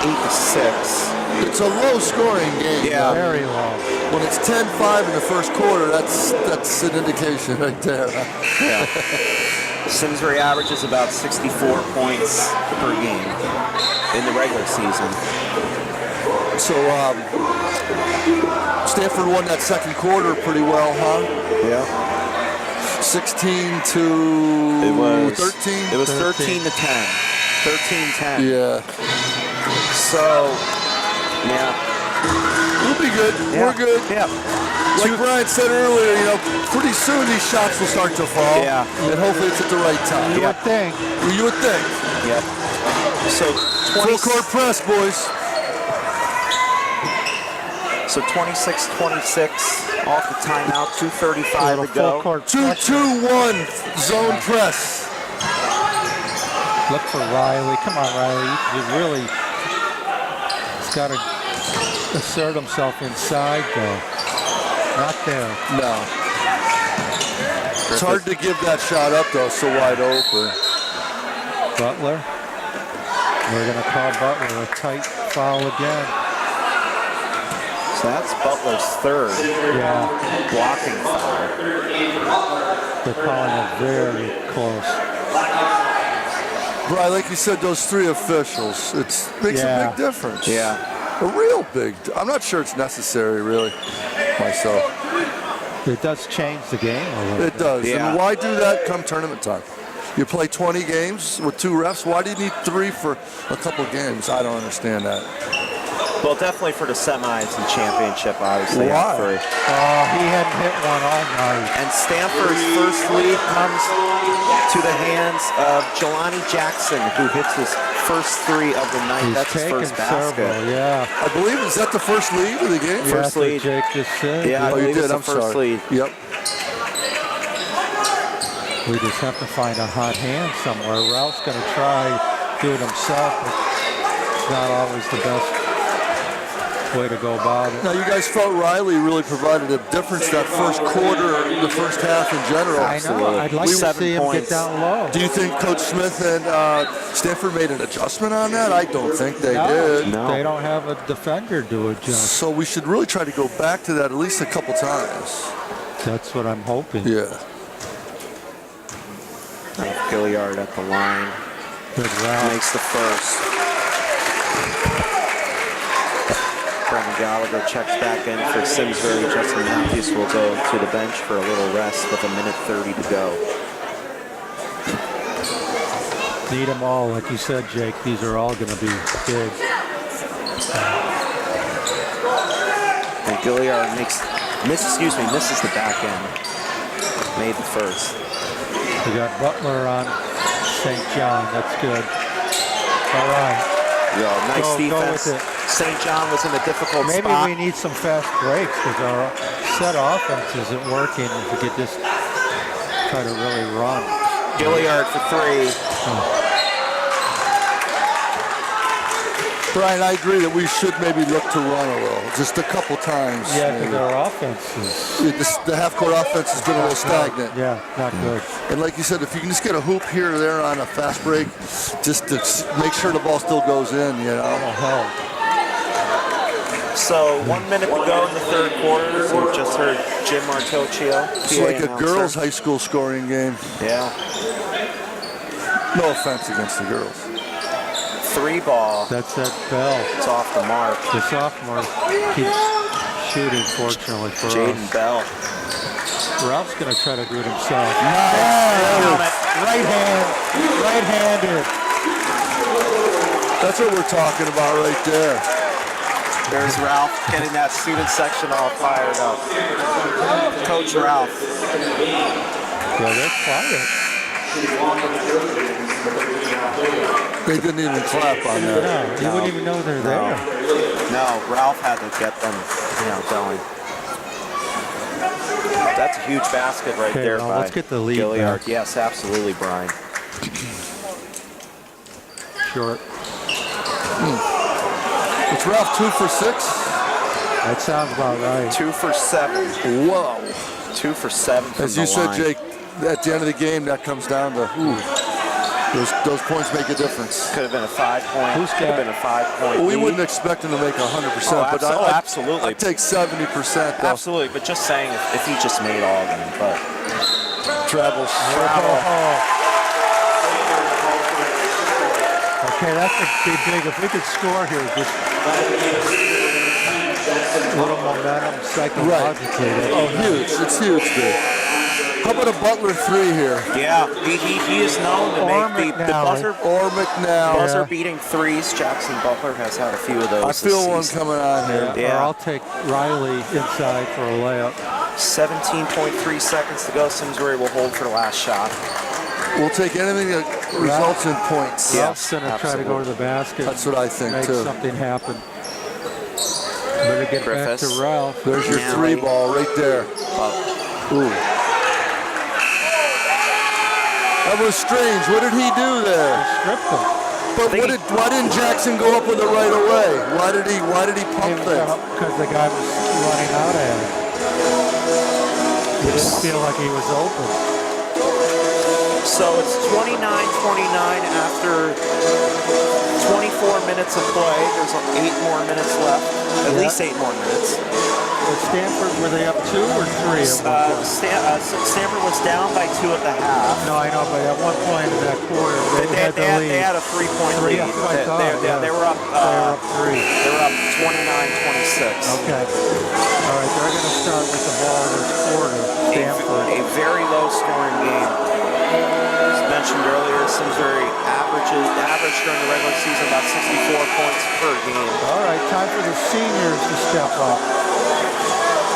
8-6. It's a low-scoring game. Yeah. Very low. When it's 10-5 in the first quarter, that's an indication right there. Yeah. Simsbury averages about 64 points per game in the regular season. So Stanford won that second quarter pretty well, huh? Yeah. 16 to It was 13. It was 13 to 10. 13-10. Yeah, So, yeah. we'll be good. Yeah. We're good. Yeah. Like Brian said earlier, pretty soon these shots will start to fall. Yeah. And hopefully it's at the right time. You would think. You would think. Yep. So Full court press, boys. So 26-26 off the timeout, 2:35 to Full go. court 2-2-1 zone press. Look for Riley. Come on, Riley. You really, he's got to assert himself inside, though. Not there. No. It's hard to give that shot up, though, so wide open. Butler. We're going to call Butler a tight foul again. So that's Butler's third Yeah, blocking foul. they're calling it very close. Brian, like you said, those three officials, it makes a big difference. Yeah. A real big. I'm not sure it's necessary, really, myself. It does change the game a little It bit. does. Yeah. And why do that come tournament time? You play 20 games with 2 refs. Why do you need 3 for a couple games? I don't understand that. Well, definitely for the semis and championship, obviously. Why? For- Oh, he hadn't hit one all night. And Stanford's first lead comes to the hands of Jelani Jackson, who hits his first 3 of the night. He's That's his taken first basket. several, yeah. I believe, is that the first lead of the game? First That's what lead. Jake just said. Yeah, I Oh, you believe it's did. the I'm first sorry. lead. Yep. We just have to find a hot hand somewhere. Ralph's going to try do it himself, but it's not always the best way to go about it. Now, you guys felt Riley really provided a difference that first quarter, the first half in general. I know. I'd like to 7 see him points. get down low. Do you think Coach Smith and Stanford made an adjustment on that? I don't think they did. No. They don't have a defender to adjust. So we should really try to go back to that at least a couple times. That's what I'm hoping. Yeah. Gilliard at the line. Good round. Makes the first. Brendan Gallagher checks back in for Simsbury. Justin Matthews will go to the bench for a little rest with 1:30 to go. Need them all, like you said, Jake. These are all going to be big. And Gilliard misses the back end. Made the first. We got Butler on St. John. That's good. All right. Nice Go defense. with it. St. John was in a difficult Maybe spot. we need some fast breaks because our set offense isn't working. If we could just try to really run. Gilliard for 3. Brian, I agree that we should maybe look to run a little, just a couple times. Yeah, maybe. because our offense is The half-court offense has been a little stagnant. not good. And like you said, if you can just get a hoop here or there on a fast break, just to make sure the ball still goes in, That'll help. So 1 minute to go in the third quarter. We just heard Jim Martocchio. It's like a girls' high school scoring game. Yeah. No offense against the girls. 3 ball. That's that Bell. It's off the mark. The sophomore keeps shooting, fortunately for Jaden us. Bell. Ralph's going to try to do it himself. Helmet. Right-handed. That's what we're talking about right there. There's Ralph getting that student section all fired up. Coach Ralph. Yeah, they're quiet. They didn't even clap on that. No, you wouldn't even know they're there. No, Ralph had to get them, going. That's a huge basket right Okay, there well, by let's get the lead Gilliard. back. Yes, absolutely, Brian. Short. It's Ralph 2 for 6. That sounds about right. 2 for 7. Whoa. 2 for 7 from As the you said, line. Jake, at the end of the game, that comes down to, Those points make a difference. Could have been a 5-point. Could have been a 5-point. We lead. wouldn't expect him to make 100%, but absolutely. I'd take 70%. Though. Absolutely, but just saying if he just made all of them, but travels. Okay, that could be big. If we could score here, just a little momentum psychologically. Right. Oh, huge. It's huge, dude. How about a Butler 3 here? yeah, he is known to make the buzzer Or McNally. buzzer-beating threes. Jackson Butler has had a few of those. I feel this one season. coming on here. Or I'll take Riley inside for a layup. 17.3 seconds to go. Simsbury will hold for the last shot. We'll take anything that results in points. Yeah. Ralph's going to try to go to the basket. That's what I think, make too. something happen. Better get Griffiths. back to Ralph. There's your 3 ball right there. Ooh. That was strange. What did he do there? Stripped him. But why didn't Jackson go up with it right away? Why did he pump things? Because the guy was running out at him. He didn't feel like he was open. So it's 29-29 after 24 minutes of play. There's 8 more minutes left. At least 8 more minutes. At Stanford, were they up 2 or 3 at one point? Stanford was down by 2 at the half. No, I know, but at one point in that quarter, they had the lead. They had a 3-point lead. That's what I thought, They were up. They were up 3. They were up 29-26. Okay. All right, they're going to start with the ball this quarter. Stanford. A very low-scoring game. As mentioned earlier, Simsbury averaged during the regular season about 64 points per game. All right, time for the seniors to step up.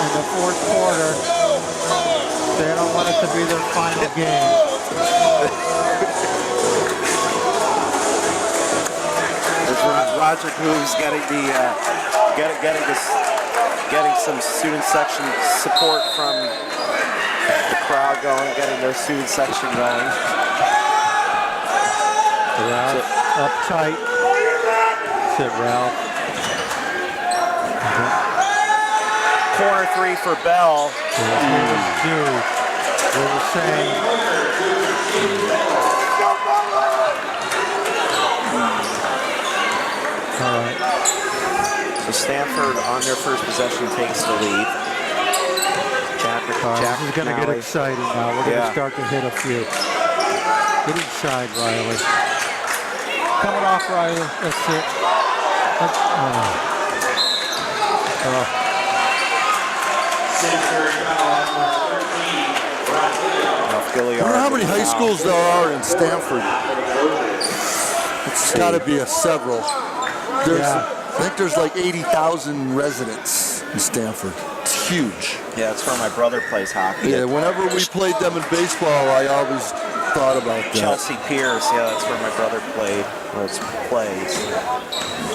In the fourth quarter, they don't want it to be their final game. Roger Boo's getting some student section support from the crowd going, getting their student section going. Ralph up tight. Sit Ralph. Corner 3 for Bell. They were saying. All right. So Stanford on their first possession takes the lead. This is going to get exciting now. We're going to start to hit a few. Get inside, Riley. Coming off, Riley. That's it. I wonder how many high schools there are in Stanford. It's got to be several. I think there's like 80,000 residents in Stanford. It's huge. Yeah, that's where my brother plays hockey. Yeah, whenever we played them in baseball, I always thought about that. Chelsea Piers, yeah, that's where my brother played, or plays,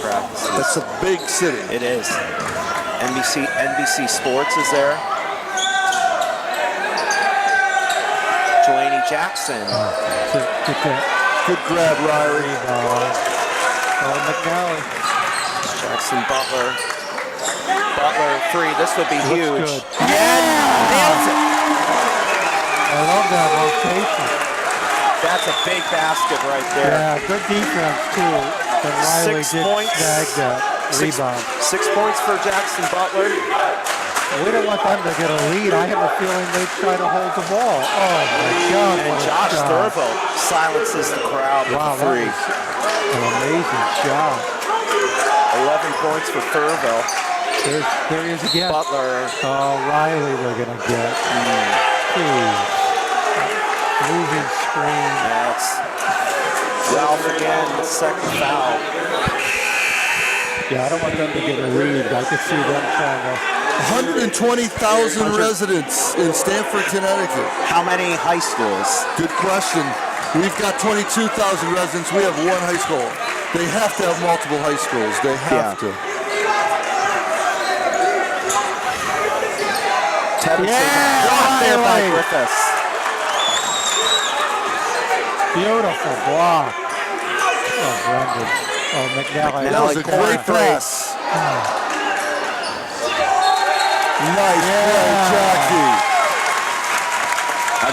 practices. That's a big city. It is. NBC Sports is there. Delaney Jackson. Good grab, Riley. McNally. Jackson Butler. Butler 3. This would be huge. Good. Yeah, nails it. I love that rotation. That's a big basket right there. Yeah, good defense too. But Riley 6 did points. snag that rebound. 6 points for Jackson Butler. We don't want them to get a lead. I have a feeling they try to hold the ball. Oh my God! And Josh Thurville silences the crowd with a 3. An amazing shot. 11 points for Thurville. There he is again. Butler. Oh, Riley they're going to get. Jeez. Losing screen. That's Ralph again, second foul. Yeah, I don't want them to get a lead. I could see them trying to. 120,000 residents in Stamford, Connecticut. How many high schools? Good question. We've got 22,000 residents. We have 1 high school. They have to have multiple high schools. They have to. Blocked there by Griffiths. Beautiful block. Oh, Brendan. Oh, McNally. That was a great pass. Nice play, Jackie.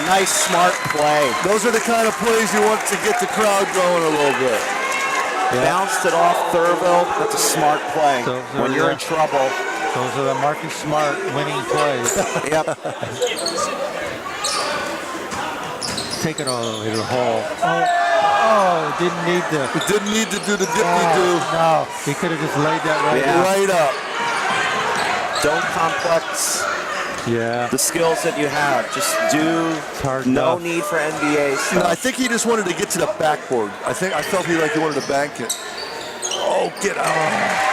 nice, smart play. Those are the kind of plays you want to get the crowd going a little bit. Bounced it off Thurville. That's a smart play. Those When are, you're in trouble. Those are the Marcus Smart winning plays. Yep. Take it all the way to the hole. Oh, didn't need to. It didn't need to do the dip-de-do. No, he could have just laid that right Yeah. Right up. Don't complex Yeah. the skills that you have. Just do. Hard No enough. need for NBA stuff. No, I think he just wanted to get to the backboard. I felt he wanted to bank it. Oh, get out.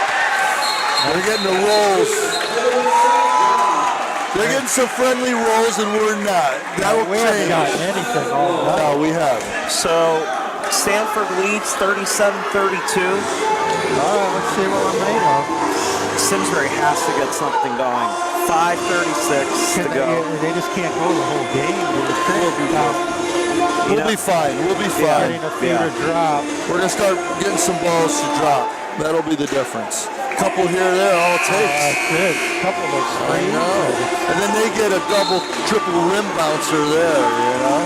They're getting the rolls. They're getting some friendly rolls and we're not. That'll We haven't change. got anything all night. No, we haven't. So Stanford leads 37-32. All right, let's see what we're made of. Simsbury has to get something going. 5:36 to go. They just can't go the whole game. We'll be fine. We'll be fine. Getting a few to drop. We're going to start getting some balls to drop. That'll be the difference. Couple here or there, all it takes. That's it. A couple of those I screens. know. And then they get a double, triple rim bouncer there, you know?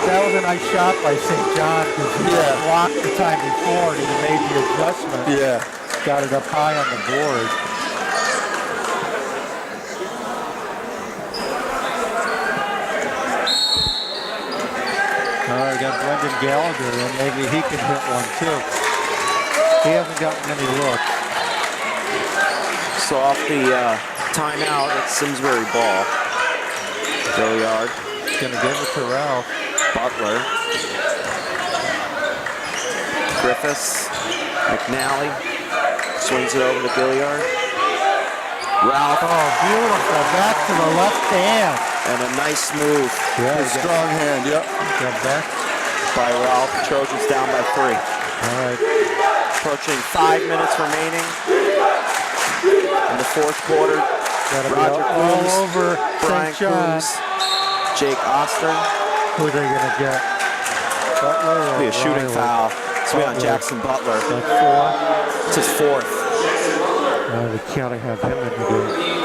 That was a nice shot by St. John because he Yeah. blocked the time before and he made the adjustment. Yeah. Got it up high on the board. All right, got Brendan Gallagher, and maybe he can hit one too. He hasn't gotten any looks. So off the timeout, it's Simsbury ball. Gilliard, Gonna give it to Ralph. Butler, Griffiths, McNally, swings it over to Gilliard. Ralph, Oh, beautiful. Back to the left hand. and a nice move Yeah, Strong hand, yep. got back. by Ralph. Trojans down by 3. All right. Approaching 5 minutes remaining in the fourth quarter. Gotta be Roger all Coombs, over Brian St. John. Coombs, Jake Oster. Who are they gonna get? Butler or Be a shooting Riley? foul. It's be on Butler. Jackson Butler. That's 4. It's his 4th. They can't have him in the game.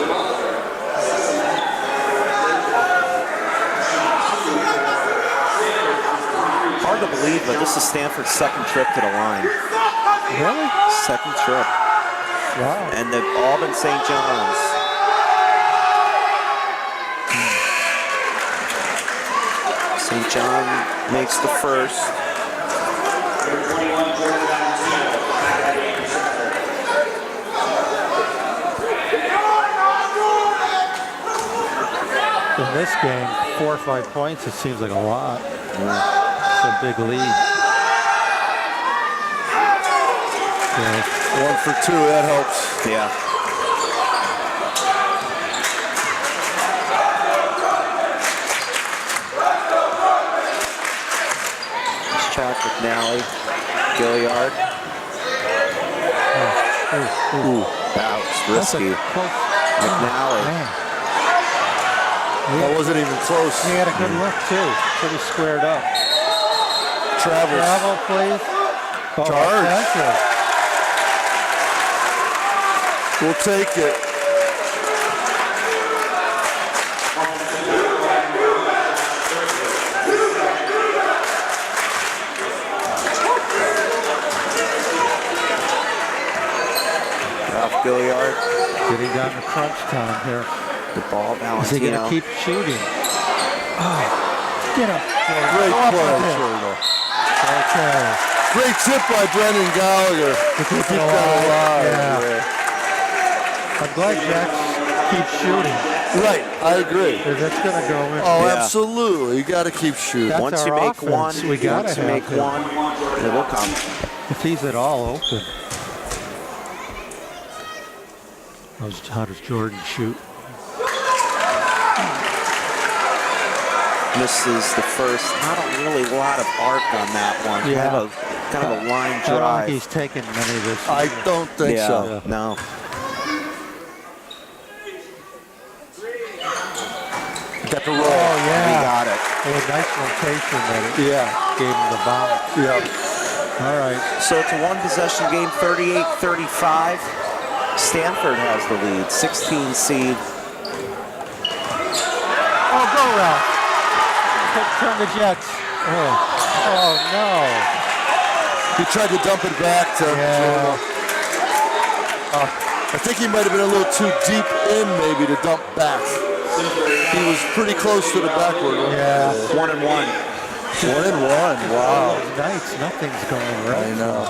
Hard to believe, but this is Stanford's second trip to the line. Really? Second trip. Wow. And they've all been St. John's. St. John makes the first. In this game, 4 or 5 points, it seems like a lot. It's a big lead. Yeah. 1 for 2, that helps. Yeah. Let's check McNally, Gilliard. Ooh, that was That's a risky. close. McNally. Man. That wasn't even close. He had a good look, too. Pretty squared up. Travels. Travel, please. Oh, Charge. offensive. We'll take it. Ralph Gilliard. Getting down to crunch time here. The ball, Is he going Valentino. to keep shooting? Oh, get him. Great Go up play, with it. Turtle. Okay. Great tip by Brendan Gallagher. To keep it that alive. Yeah. I'm glad Jack keeps shooting. Right, I agree. Because that's going to go in. Oh, Yeah. absolutely. You got to keep shooting. That's Once you our make offense. one, We gotta once you have make him. one, it will come. If he's at all open. How does Jordan shoot? This is the first, not a really lot of arc on that one. Yeah. Kind of a line I don't drive. think he's taken many of this. I don't think yeah, so. no. Got the roll. Oh, He yeah. got it. A nice rotation that it Yeah. gave him the bounce. Yeah. All right. So it's a one possession game, 38-35. Stanford has the lead, 16 seed. Oh, go Ralph. Turn the Jets. Oh no. He tried to dump it back to. Yeah. I think he might have been a little too deep in, maybe, to dump back. He was pretty close to the backward. Yeah. 1-1. 1-1. Wow. Knights, nothing's going right. I know.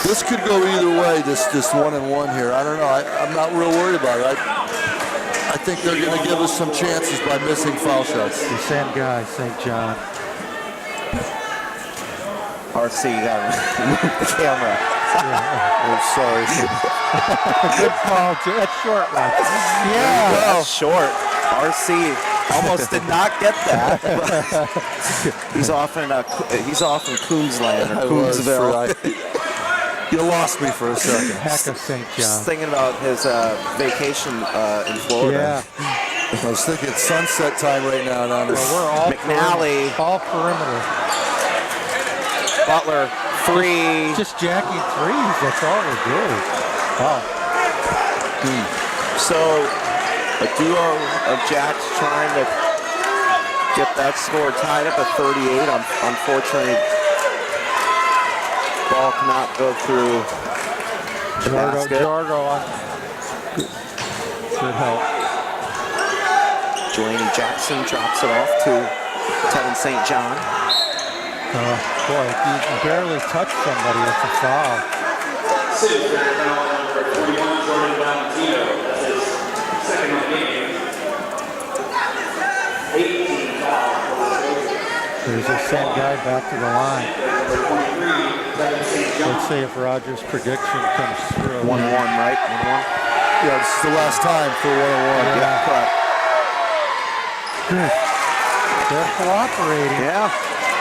This could go either way. This 1-1 here. I don't know. I'm not real worried about it. I think they're going to give us some chances by missing foul shots. The same guy, St. John. RC, you got to move the camera. I'm sorry. Good call, too. That's short one. Yeah. That's short. RC almost did not get that. he's off in Coonsland or Coonsville. You lost me for a second. Heck of St. John. Just thinking about his vacation in Florida. Yeah. I was thinking it's sunset time right now down there. Well, we're all McNally. all perimeter. Butler, 3. Just jacking threes. That's all we're doing. Wow. So a duo of Jacks trying to get that score tied up at 38. Unfortunately, ball cannot go through the basket. Jargo on. Good help. Delaney Jackson drops it off to Tevin St. John. Boy, if you barely touch somebody, it's a foul. Simsbury foul number 41, Jordan Valentino. That's his second on the game. 18 foul. There's the same guy back to the line. Let's see if Roger's prediction comes through. 1-1, right? 1-1. Yeah, this is the last time for 1-1. Yeah. Correct. Good. They're cooperating. Yeah.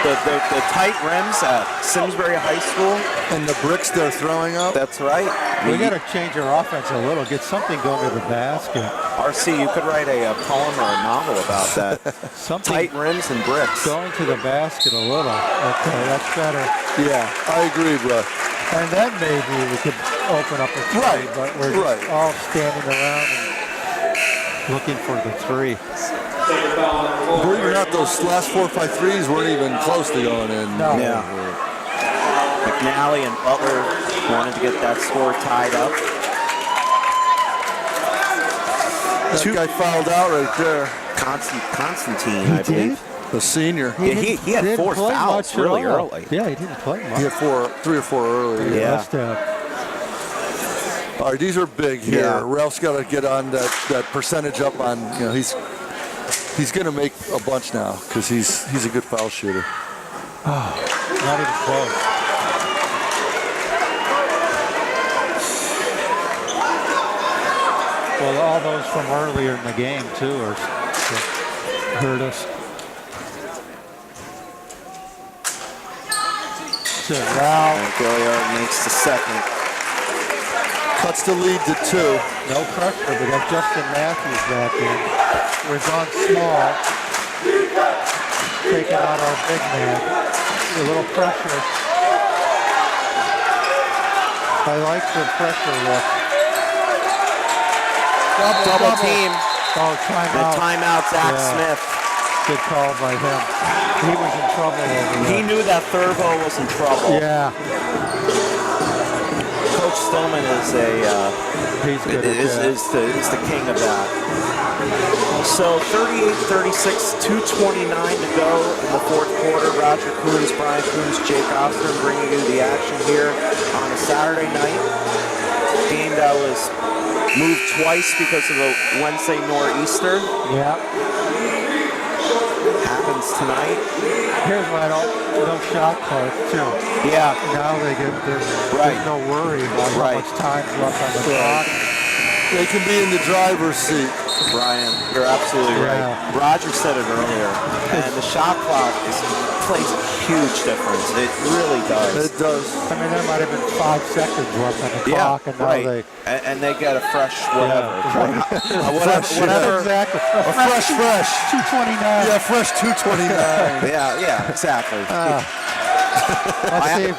The tight rims at Simsbury High School. And the bricks they're throwing up. That's right. We got to change our offense a little. Get something going to the basket. RC, you could write a poem or a novel about that. Something Tight rims and bricks. going to the basket a little. Okay, that's better. Yeah, I agree, bro. And then maybe we could open up a three, Right, but we're just all standing around and looking for the three. Believe it or not, those last 4 or 5 threes weren't even close to going in. No. Yeah. McNally and Butler wanted to get that score tied up. That guy fouled out right there. Constantine, I believe. The senior. Yeah, he had didn't 4 play fouls much at really all. early. Yeah, he didn't play much. He had 3 or 4 early. Yeah. Must have. All right, these are big here. Yeah. Ralph's got to get on that percentage up on, you know, he's going to make a bunch now because he's a good foul shooter. Not even close. Well, all those from earlier in the game, too, hurt us. So Ralph. And Gilliard makes the second. Cuts the lead to 2. No pressure. We got Justin Matthews back in. We're on small. Taking out our big man. A little pressure. I like the pressure look. Double team. Oh, timeout. Timeout, Zach Yeah. Smith. Good call by him. He was in trouble over He there. knew that Thurbo was in trouble. Yeah. Coach Stillman is He's good at that. is the king of that. So 38-36, 2:29 to go in the fourth quarter. Roger Coons, Brian Coons, Jake Ostrom bringing you the action here on a Saturday night. Game that was moved twice because of the Wednesday nor'easter. Yeah. Happens tonight. Here's why I don't, no shot clock, too. Yeah. Now there's Right. no worry about how Right. much time's left on the clock. They can be in the driver's seat. Brian, you're absolutely right. Yeah. Roger said it earlier, and the shot clock plays a huge difference. It really does. It does. I mean, there might have been 5 seconds left on the clock, and now right. they... And they get a fresh whatever. Fresh, Whatever. Exactly. A fresh. 229. Yeah, fresh 229. Yeah, exactly. Let's see.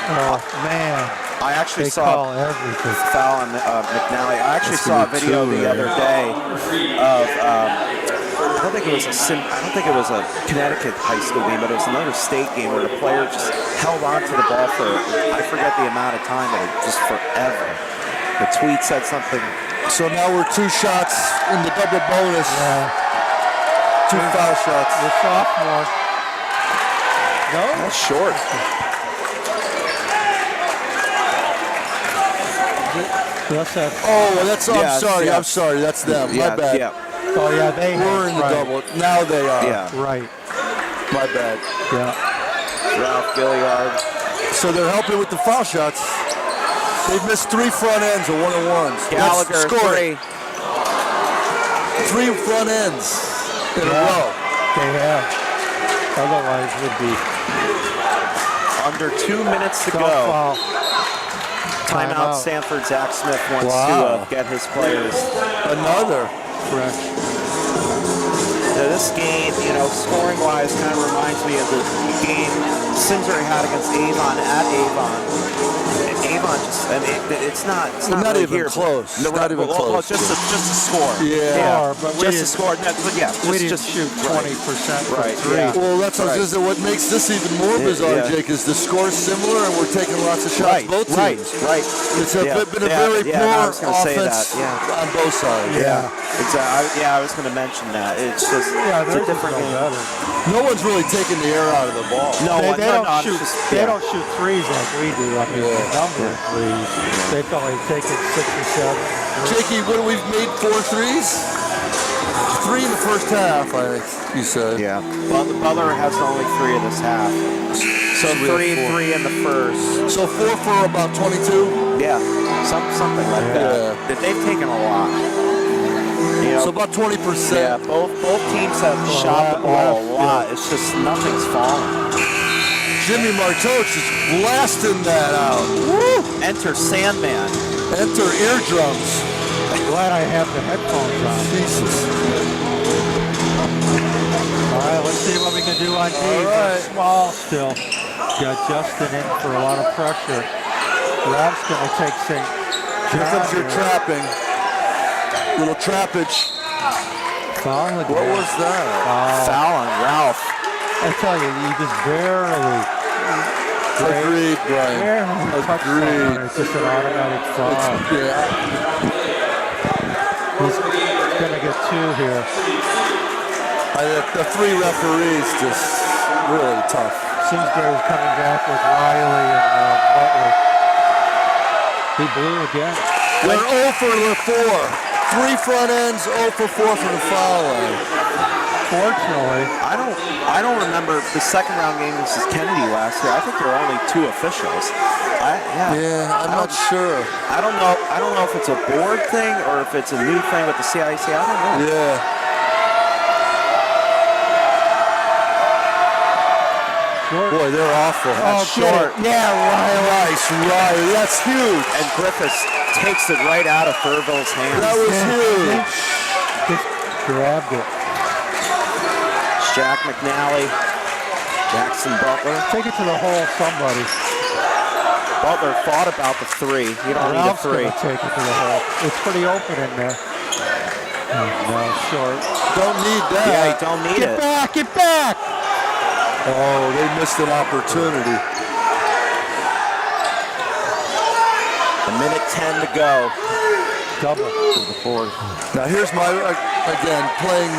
Oh, man. I actually They saw call everything. foul on McNally. I actually saw a video the other day of I don't think it was a Connecticut high school game, but it was another state game where the player just held on to the ball for, I forget the amount of time, but it just forever. The tweet said something. So now we're 2 shots in the double bonus. Yeah. 2 foul shots. The sophomore. No? That's short. Oh, that's. I'm sorry. That's them. Yeah, My bad. yeah. Oh, yeah, they We're in the double. Now they are. Yeah. Right. My bad. Yeah. Ralph Gilliard. So they're helping with the foul shots. They've missed 3 front ends of 1-on-1s. Gallagher, Score. 3. 3 front ends in a row. They have. Otherwise, would be Under 2 minutes to go. foul. Timeout. Stamford. Zach Smith wants to get his players. Another. Correct. This game, scoring-wise, kind of reminds me of the game Simsbury had against Avon at Avon. And Avon just, it's not really even here. close. No, not even well, close. just a score. Yeah. But Just a score. No, but yeah, we didn't just shoot 20% from right, 3. yeah. Well, that's what makes this even more bizarre, yeah. Jake, is the score's similar and we're taking lots of shots both teams. Right. It's been a very poor offense on both sides. Yeah. Exactly. I was going to mention that. It's just it's a different game. No one's really taking the air out of the ball. They don't shoot threes like we do. I mean, the number of threes. They've only taken 6 or 7. Jakey, what we've made 4 threes? 3 in the first half, I think you said. Yeah. Well, Butler has only 3 in this half. So 3 in the first. So 4 for about 22? Yeah. Something like that. Yeah. They've taken a lot. So about 20%. Yeah, both teams have shot the ball a lot. It's just nothing's falling. Jimmy Martoch is blasting that out. Woo! Enter Sandman. Enter eardrums. I'm glad I have the headphones on. Jesus. All right, let's see what we can do on D. All right. Small still. Got Justin in for a lot of pressure. Ralph's going to take St. Here comes your trapping. Little trappage. Foul again. What was that? Foul on Ralph. I tell you, you just barely. Agreed, Brian. Barely touch someone. It's just an automatic foul. Yeah. He's going to get 2 here. The 3 referees just really tough. Simsbury's coming back with Riley and Butler. He blew again. They're 0 for 4. 3 front ends, 0 for 4 from the foul line. Fortunately, I don't remember the second round game versus Kennedy last year. I think there were only 2 officials. I'm not sure. I don't know if it's a board thing or if it's a new thing with the CIAC. I don't know. Yeah. Boy, they're awful. That's short. Yeah, Riley. That's huge. And Griffiths takes it right out of Furville's hands. That was huge. just grabbed it. Jack McNally, Jackson Butler. Take it to the hole, somebody. Butler thought about the 3. You don't need a Ralph's 3. gonna take it to the hole. It's pretty open in there. No, short. Don't need that. Yeah, you don't need it. Get back! Oh, they missed an opportunity. A minute 10 to go. Double. To the 4th. Now here's my, again, playing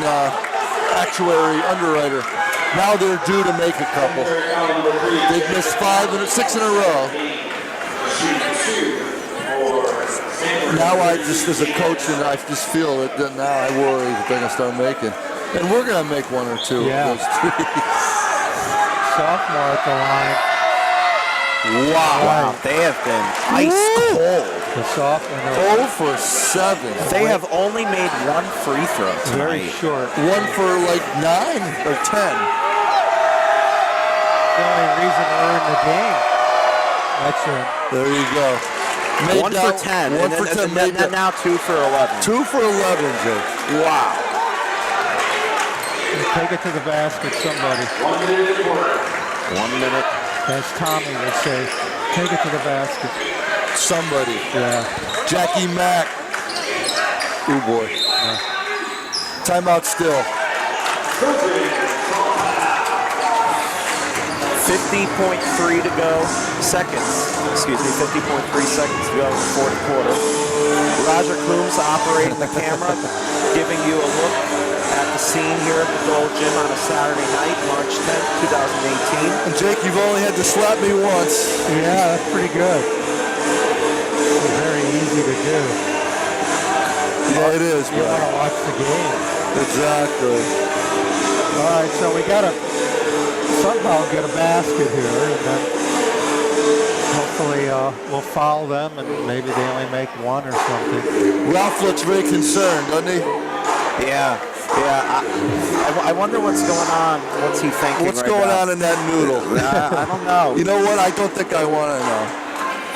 actuary underwriter. Now they're due to make a couple. They've missed 6 in a row. Now I just, as a coach, and I just feel that now I worry that they're going to start making. And we're going to make 1 or 2 Yeah. of those 3. Sophomore at the line. Wow. They have been ice cold. The sophomore. 0 for 7. They have only made 1 free throw Very tonight. short. 1 for like 9 or 10. The only reason we're in the game. That's it. There you go. Made 1 for 10. 1 for 10. And then now 2 for 11. 2 for 11, Jake. Wow. Take it to the basket, somebody. 1 minute. As Tommy would say, take it to the basket. Somebody. Yeah. Jackie Mack. Oh boy. Yeah. Timeout still. 50.3 to go, seconds, excuse me, 50.3 seconds to go in the fourth quarter. Roger Coombs operating the camera, giving you a look at the scene here at the Gold Gym on a Saturday night, March 10th, 2018. And Jake, you've only had to slap me once. Yeah, that's pretty good. It's very easy to do. Yeah, it is, You want bro. to watch the game. Exactly. All right, so we got to somehow get a basket here, and then hopefully we'll foul them, and maybe they only make one or something. Ralph looks very concerned, doesn't he? Yeah. I wonder what's going on. What's he thinking? What's right going now? on in that noodle? I don't know. You know what? I don't think I want to know.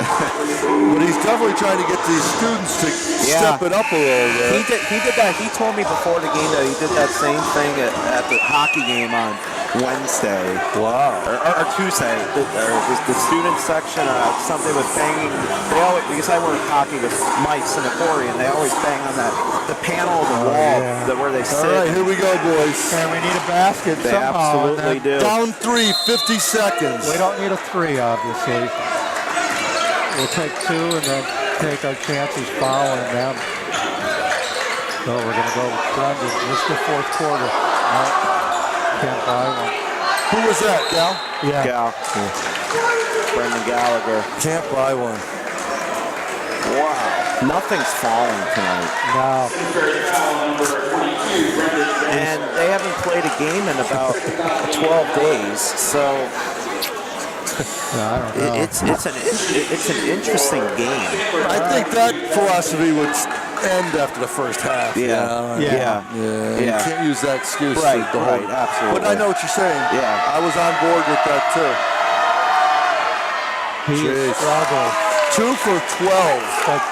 But he's definitely trying to get these students to step it up a little bit. He did that. He told me before the game that he did that same thing at the hockey game on Wednesday. Wow. Or Tuesday. The student section, something with banging. They always, because I work hockey with mice and accordion, they always bang on the panel of the wall where they sit. All right, here we go, boys. And we need a basket They somehow. absolutely do. Down 3, 50 seconds. We don't need a 3, obviously. We'll take 2 and then take our chances following them. So we're going to go with Brendan. This is the fourth quarter. No, can't buy one. Who was that, Gal? Yeah. Gal. Brendan Gallagher. Can't buy one. Wow. Nothing's falling tonight. No. And they haven't played a game in about 12 days, so I don't know. it's an interesting game. I think that philosophy would end after the first half. Yeah. You can't use that excuse Right, for the whole. right, absolutely. But I know what you're saying. Yeah. I was on board with that too. He Jeez. struggled. 2 for 12. But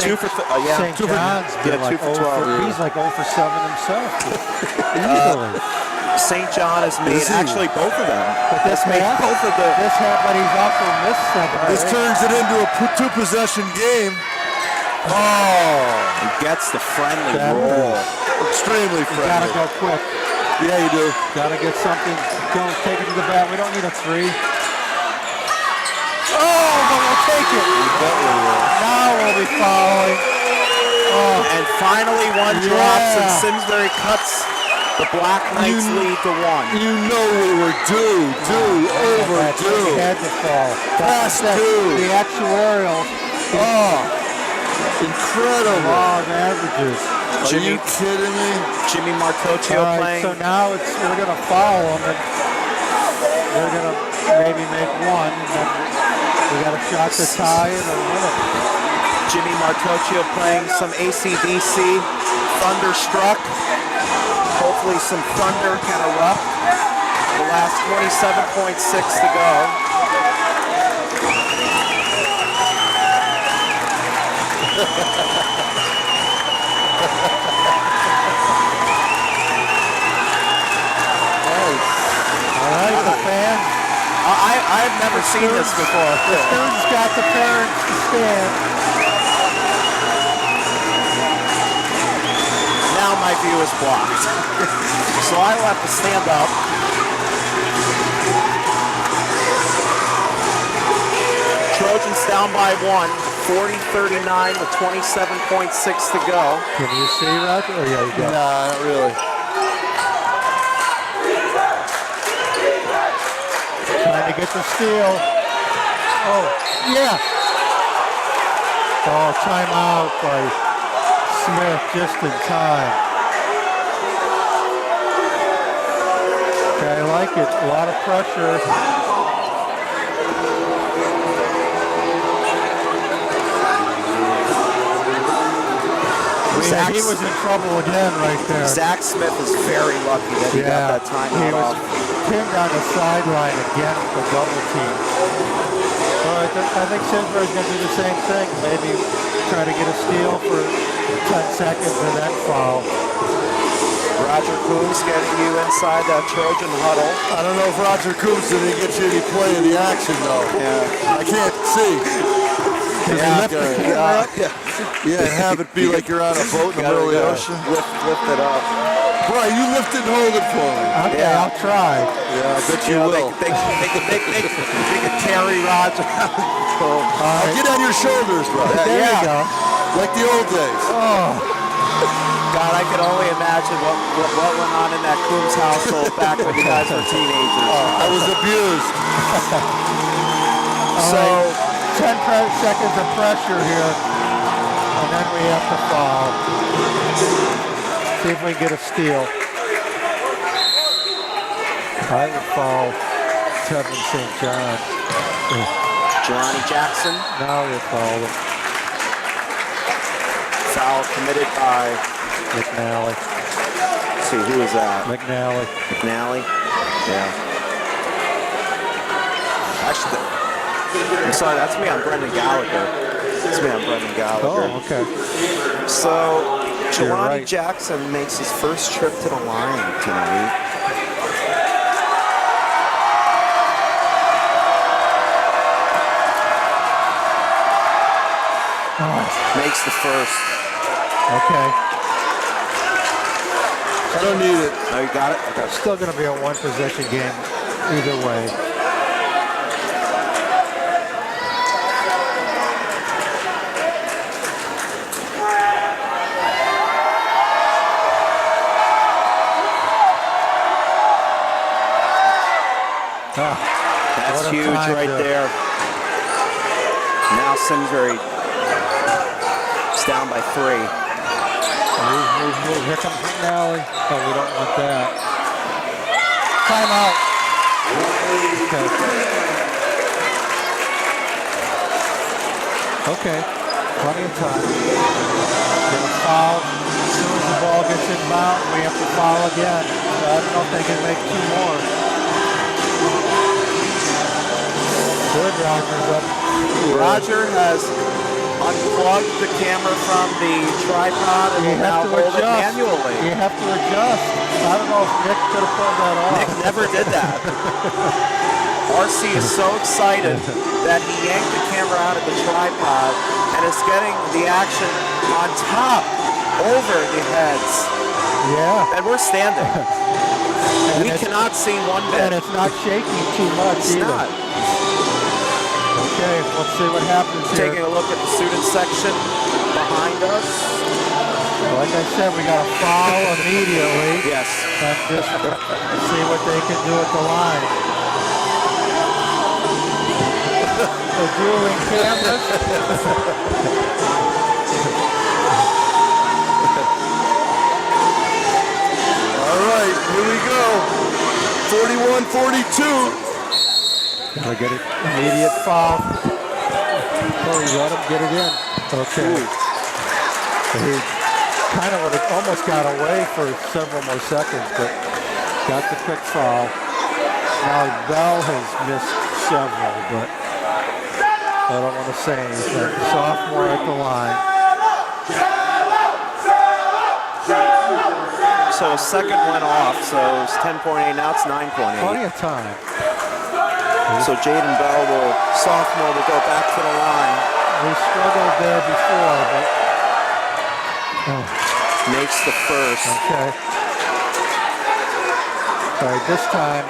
Two for St. two for- John's been yeah, like 2 for 12. he's like 0 for 7 himself. Easily. St. John has made Is he? actually both of them. But this Has made half, both of the. this half, but he's also missed 7. This turns it into a 2-possession game. Oh, He gets the friendly That roll. extremely You gotta friendly. go quick. Yeah, you do. Gotta get something. Don't take it to the bat. We don't need a 3. Oh, but we'll take it. Now we'll be following. Oh, And finally one drops and Yeah. Simsbury cuts the Black Knights lead to 1. You know we were due, it overdue. had to fall. Past That's due. the actuarial Oh, incredible. law of averages. Are you kidding me? Jimmy Martocchio All right, playing. so now we're gonna foul them, and they're gonna maybe make 1, and then we got a shot to tie it or win it. Jimmy Martocchio playing some AC/DC. Thunderstruck. Hopefully some thunder can erupt. The last 27.6 to go. All right, the fans. I've never seen this before. The students got the parents to stand. Now my view is blocked. So I will have to stand up. Trojans down by 1, 40-39 with 27.6 to go. Can you see that? Oh, yeah, you got it. Nah, not really. Trying to get the steal. Oh, yeah. Oh, timeout by Smith just in time. Okay, I like it. A lot of pressure. Yeah, he was in trouble again right there. Zach Smith is very lucky that he got that he timeout was off. pinned on the sideline again with the double team. So I think Simsbury's going to do the same thing. Maybe try to get a steal for 10 seconds and then foul. Roger Coombs getting you inside that Trojan huddle. I don't know if Roger Coombs didn't get you any play of the action, though. Yeah. I can't see. Yeah, Yeah, have it be like you're on a boat in the middle of the ocean. Lift it up. Brian, you lift it and hold it for me. Okay, Yeah. I'll try. Yeah, I bet you will. They could carry Roger. I'll get on your shoulders, Brian. There Yeah. you go. Like the old days. God, I can only imagine what went on in that Coombs household back when you guys were teenagers. I was abused. So 10 seconds of pressure here, and then we have to foul. See if we can get a steal. I would foul Tevin St. John. Johnny Jackson, Now we foul him. foul committed by, McNally. let's see, who is that? McNally. McNally? Yeah. Actually, I'm sorry, that's me on Brendan Gallagher. That's me on Brendan Gallagher. Oh, okay. So, You're Jelani right. Jackson makes his first trip to the line tonight. Makes the first. Okay. I don't need it. Oh, you got it? Okay. Still going to be a one-possession game either way. That's What a huge time right to- there. Now Simsbury is down by 3. Move. Here comes McNally. Oh, we don't want that. Timeout. Okay. Plenty of time. Get a foul. As soon as the ball gets inbound, we have to foul again. So I don't know if they can make 2 more. Good, Rogers up. Roger has unplugged the camera from the tripod and You will now have to hold it adjust. manually. You have to adjust. I don't know if Nick could have pulled that off. Nick never did that. RC is so excited that he yanked the camera out of the tripod and is getting the action on top, over the heads. Yeah. And we're standing. We it's- cannot see one And bit. it's not shaking too much It's either. not. Okay, let's see what happens here. Taking a look at the student section behind us. Like I said, we got to foul immediately. Yes. And just see what they can do at the line. The dueling cameras. All right, here we go. 41-42. Gotta get it. Immediate foul. Oh, you let him get it in. Okay. He kind of would have almost got away for several more seconds, but got the quick foul. Now Bell has missed several, but I don't want to say anything. Sophomore at the line. So a second went off, so it's 10.8, now it's 9.8. Plenty of time. So Jaden Bell sophomore, will go back to the line. We struggled there before, but Makes the first. okay. All right, this time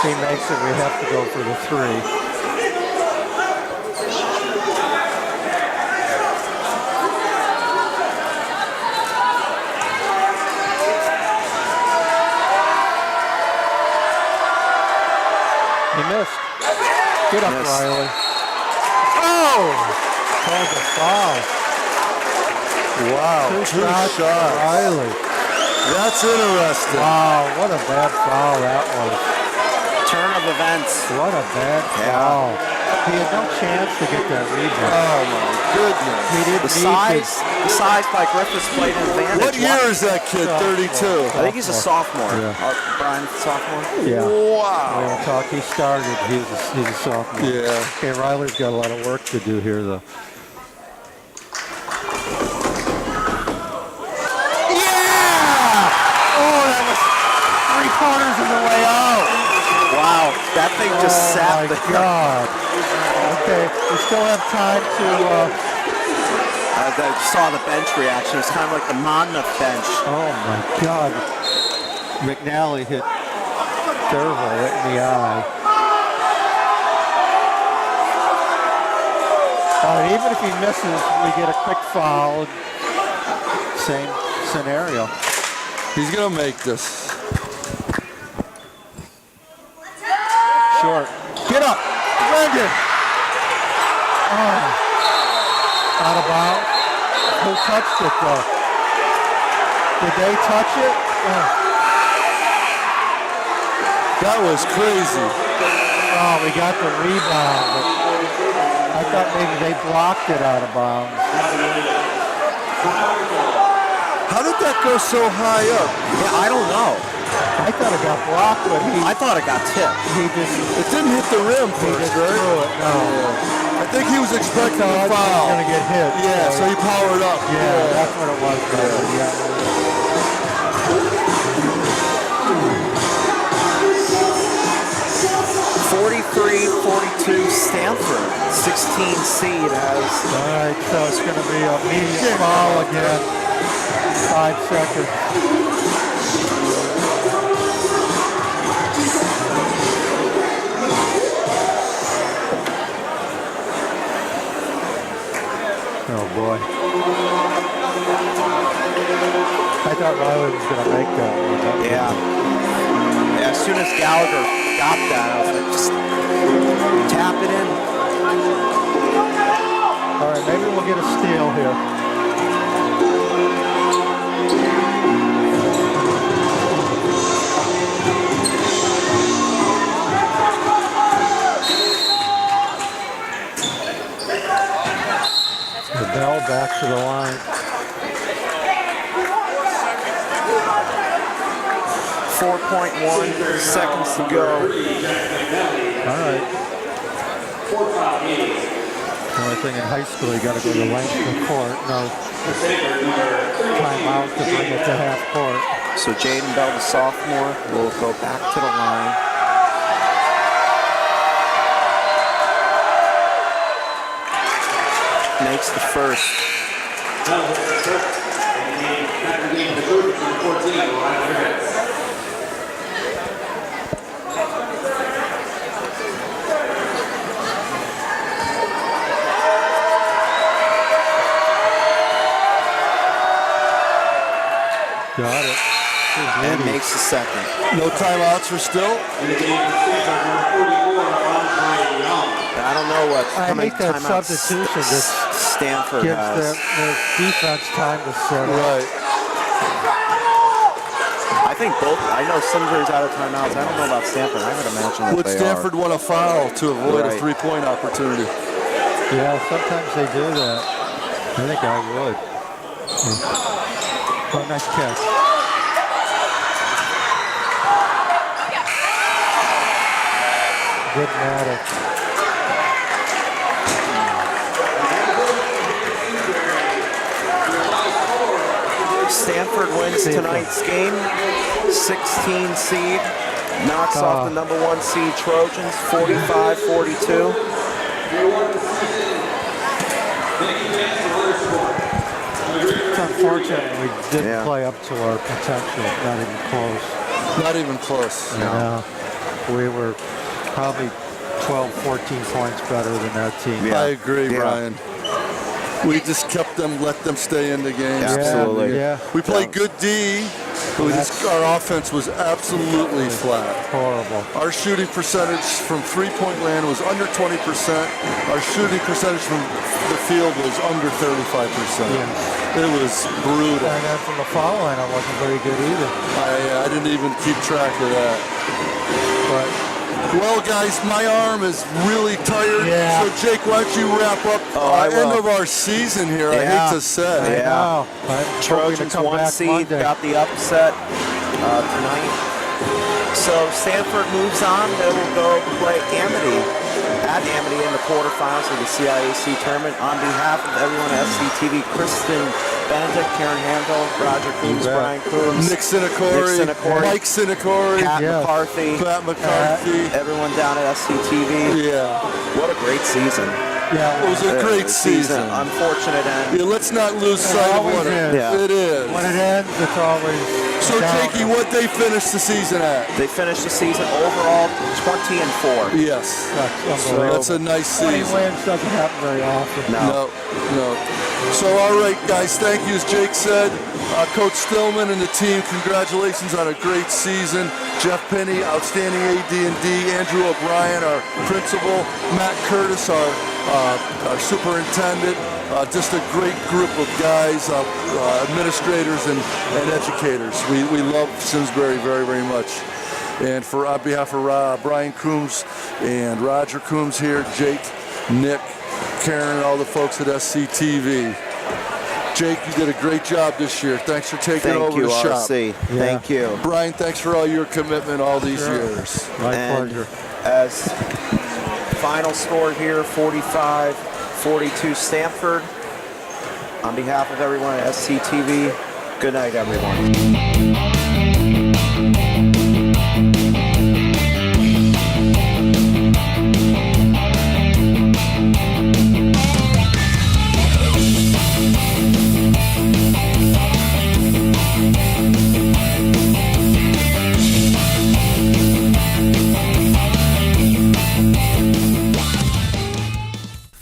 he makes it. We have to go for the 3. He missed. Get up, Missed. Riley. Oh! Called a foul. Wow, Two two shots, shots. Riley. That's interesting. Wow, what a bad foul that was. Turn of events. What a bad foul. He had no chance to get that rebound. Oh my goodness. He didn't The size by Griffiths played an advantage. What year is that kid? 32. I think he's a sophomore. Yeah. Brian, sophomore? Yeah. We Wow. don't talk. He started. He's a sophomore. Yeah. Okay, Riley's got a lot of work to do here, though. Yeah! Oh, that was 3/4 of the way out. Wow, that thing just sat Oh, the my God. Okay, we still have time to... I saw the bench reaction. It's kind of like the Monmouth bench. oh, my God. McNally hit Thurville right in the eye. All right, even if he misses, we get a quick foul. Same scenario. He's going to make this. Short. Get up. Brendan. Oh. Out of bounds. Who touched it, though? Did they touch it? Oh. That was crazy. Oh, we got the rebound. I thought maybe they blocked it out of bounds. How did that go so high up? Yeah, I don't know. I thought it got blocked, but I thought it got tipped. It didn't hit the rim first, right? threw it. No. I think he was expecting a He was foul. going to get hit. Yeah, so he powered up. Yeah, that's what it was. Yeah. 43-42 Stamford, 16 seed has. All right, so it's going to be a immediate foul again. 5 seconds. Oh boy. I thought Riley was going to make that. Yeah. As soon as Gallagher got that, I was like, just tap it in. All right, maybe we'll get a steal here. The bell back to the line. 4.1 seconds to go. All right. The only thing in high school, you got to go the length of the court. No timeout to bring it to half court. So Jaden Bell, the sophomore, will go back to the line. Makes the first. Got it. And makes the second. No timeouts for still? I don't know what I how many think that timeouts substitution just Stanford gives has. the defense time to set up. Right. I think both. I know Simsbury's out of timeouts. I don't know about Stanford. I would imagine that Would they Stanford want a foul to avoid a Right. three-point opportunity? Yeah, sometimes they do that. I think I would. Oh, nice catch. Good matter. Stanford wins tonight's game. 16 seed knocks off the number 1 seed Trojans. 45-42. It's unfortunate we didn't play up to our potential. Not even close. Not even close. No. We were probably 12, 14 points better than that team. I agree, Brian. We just kept them, let them stay in the game. Absolutely. Yeah. We played good D, but our offense was absolutely flat. Horrible. Our shooting percentage from three-point land was under 20%. Our shooting percentage from the field was under 35%. Yeah. It was brutal. And then from the foul line, I wasn't very good either. I didn't even keep track of that. But well, guys, my arm is really tired. Yeah. So, Jake, why don't you wrap up the end of our season here? I hate to say. Yeah. Trojans 1 seed got the upset tonight. So Stanford moves on. They will go play Amity at Amity in the quarterfinals of the CIAC tournament. On behalf of everyone at SCTV, Kristen Benedict, Karen Handel, Roger Coombs, Brian Coombs, Nick Sinacore, Mike Sinacore, Pat McCarthy, everyone down at SCTV. Yeah. What a great season. Yeah, it was a great season. Unfortunate end. Yeah, let's not lose sight of what it is. When it ends, it's always So, Jakey, what they finished the season at? They finished the season overall 20-4. Yes. That's a nice 20 season. wins doesn't happen very often. No. So, all right, guys, thank you. As Jake said, Coach Stillman and the team, congratulations on a great season. Jeff Penny, outstanding AD&D. Andrew O'Brien, our principal. Matt Curtis, our superintendent. Just a great group of guys, administrators and educators. We love Simsbury very, very much. And on behalf of Brian Coombs and Roger Coombs here, Jake, Nick, Karen, and all the folks at SCTV. Jake, you did a great job this year. Thanks for taking over the shop. RC. Thank you. Brian, thanks for all your commitment all these years. My pleasure. As final score here, 45-42 Stamford. On behalf of everyone at SCTV, good night, everyone.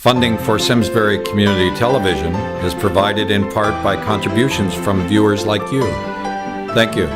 Funding for Simsbury Community Television is provided in part by contributions from viewers like you. Thank you.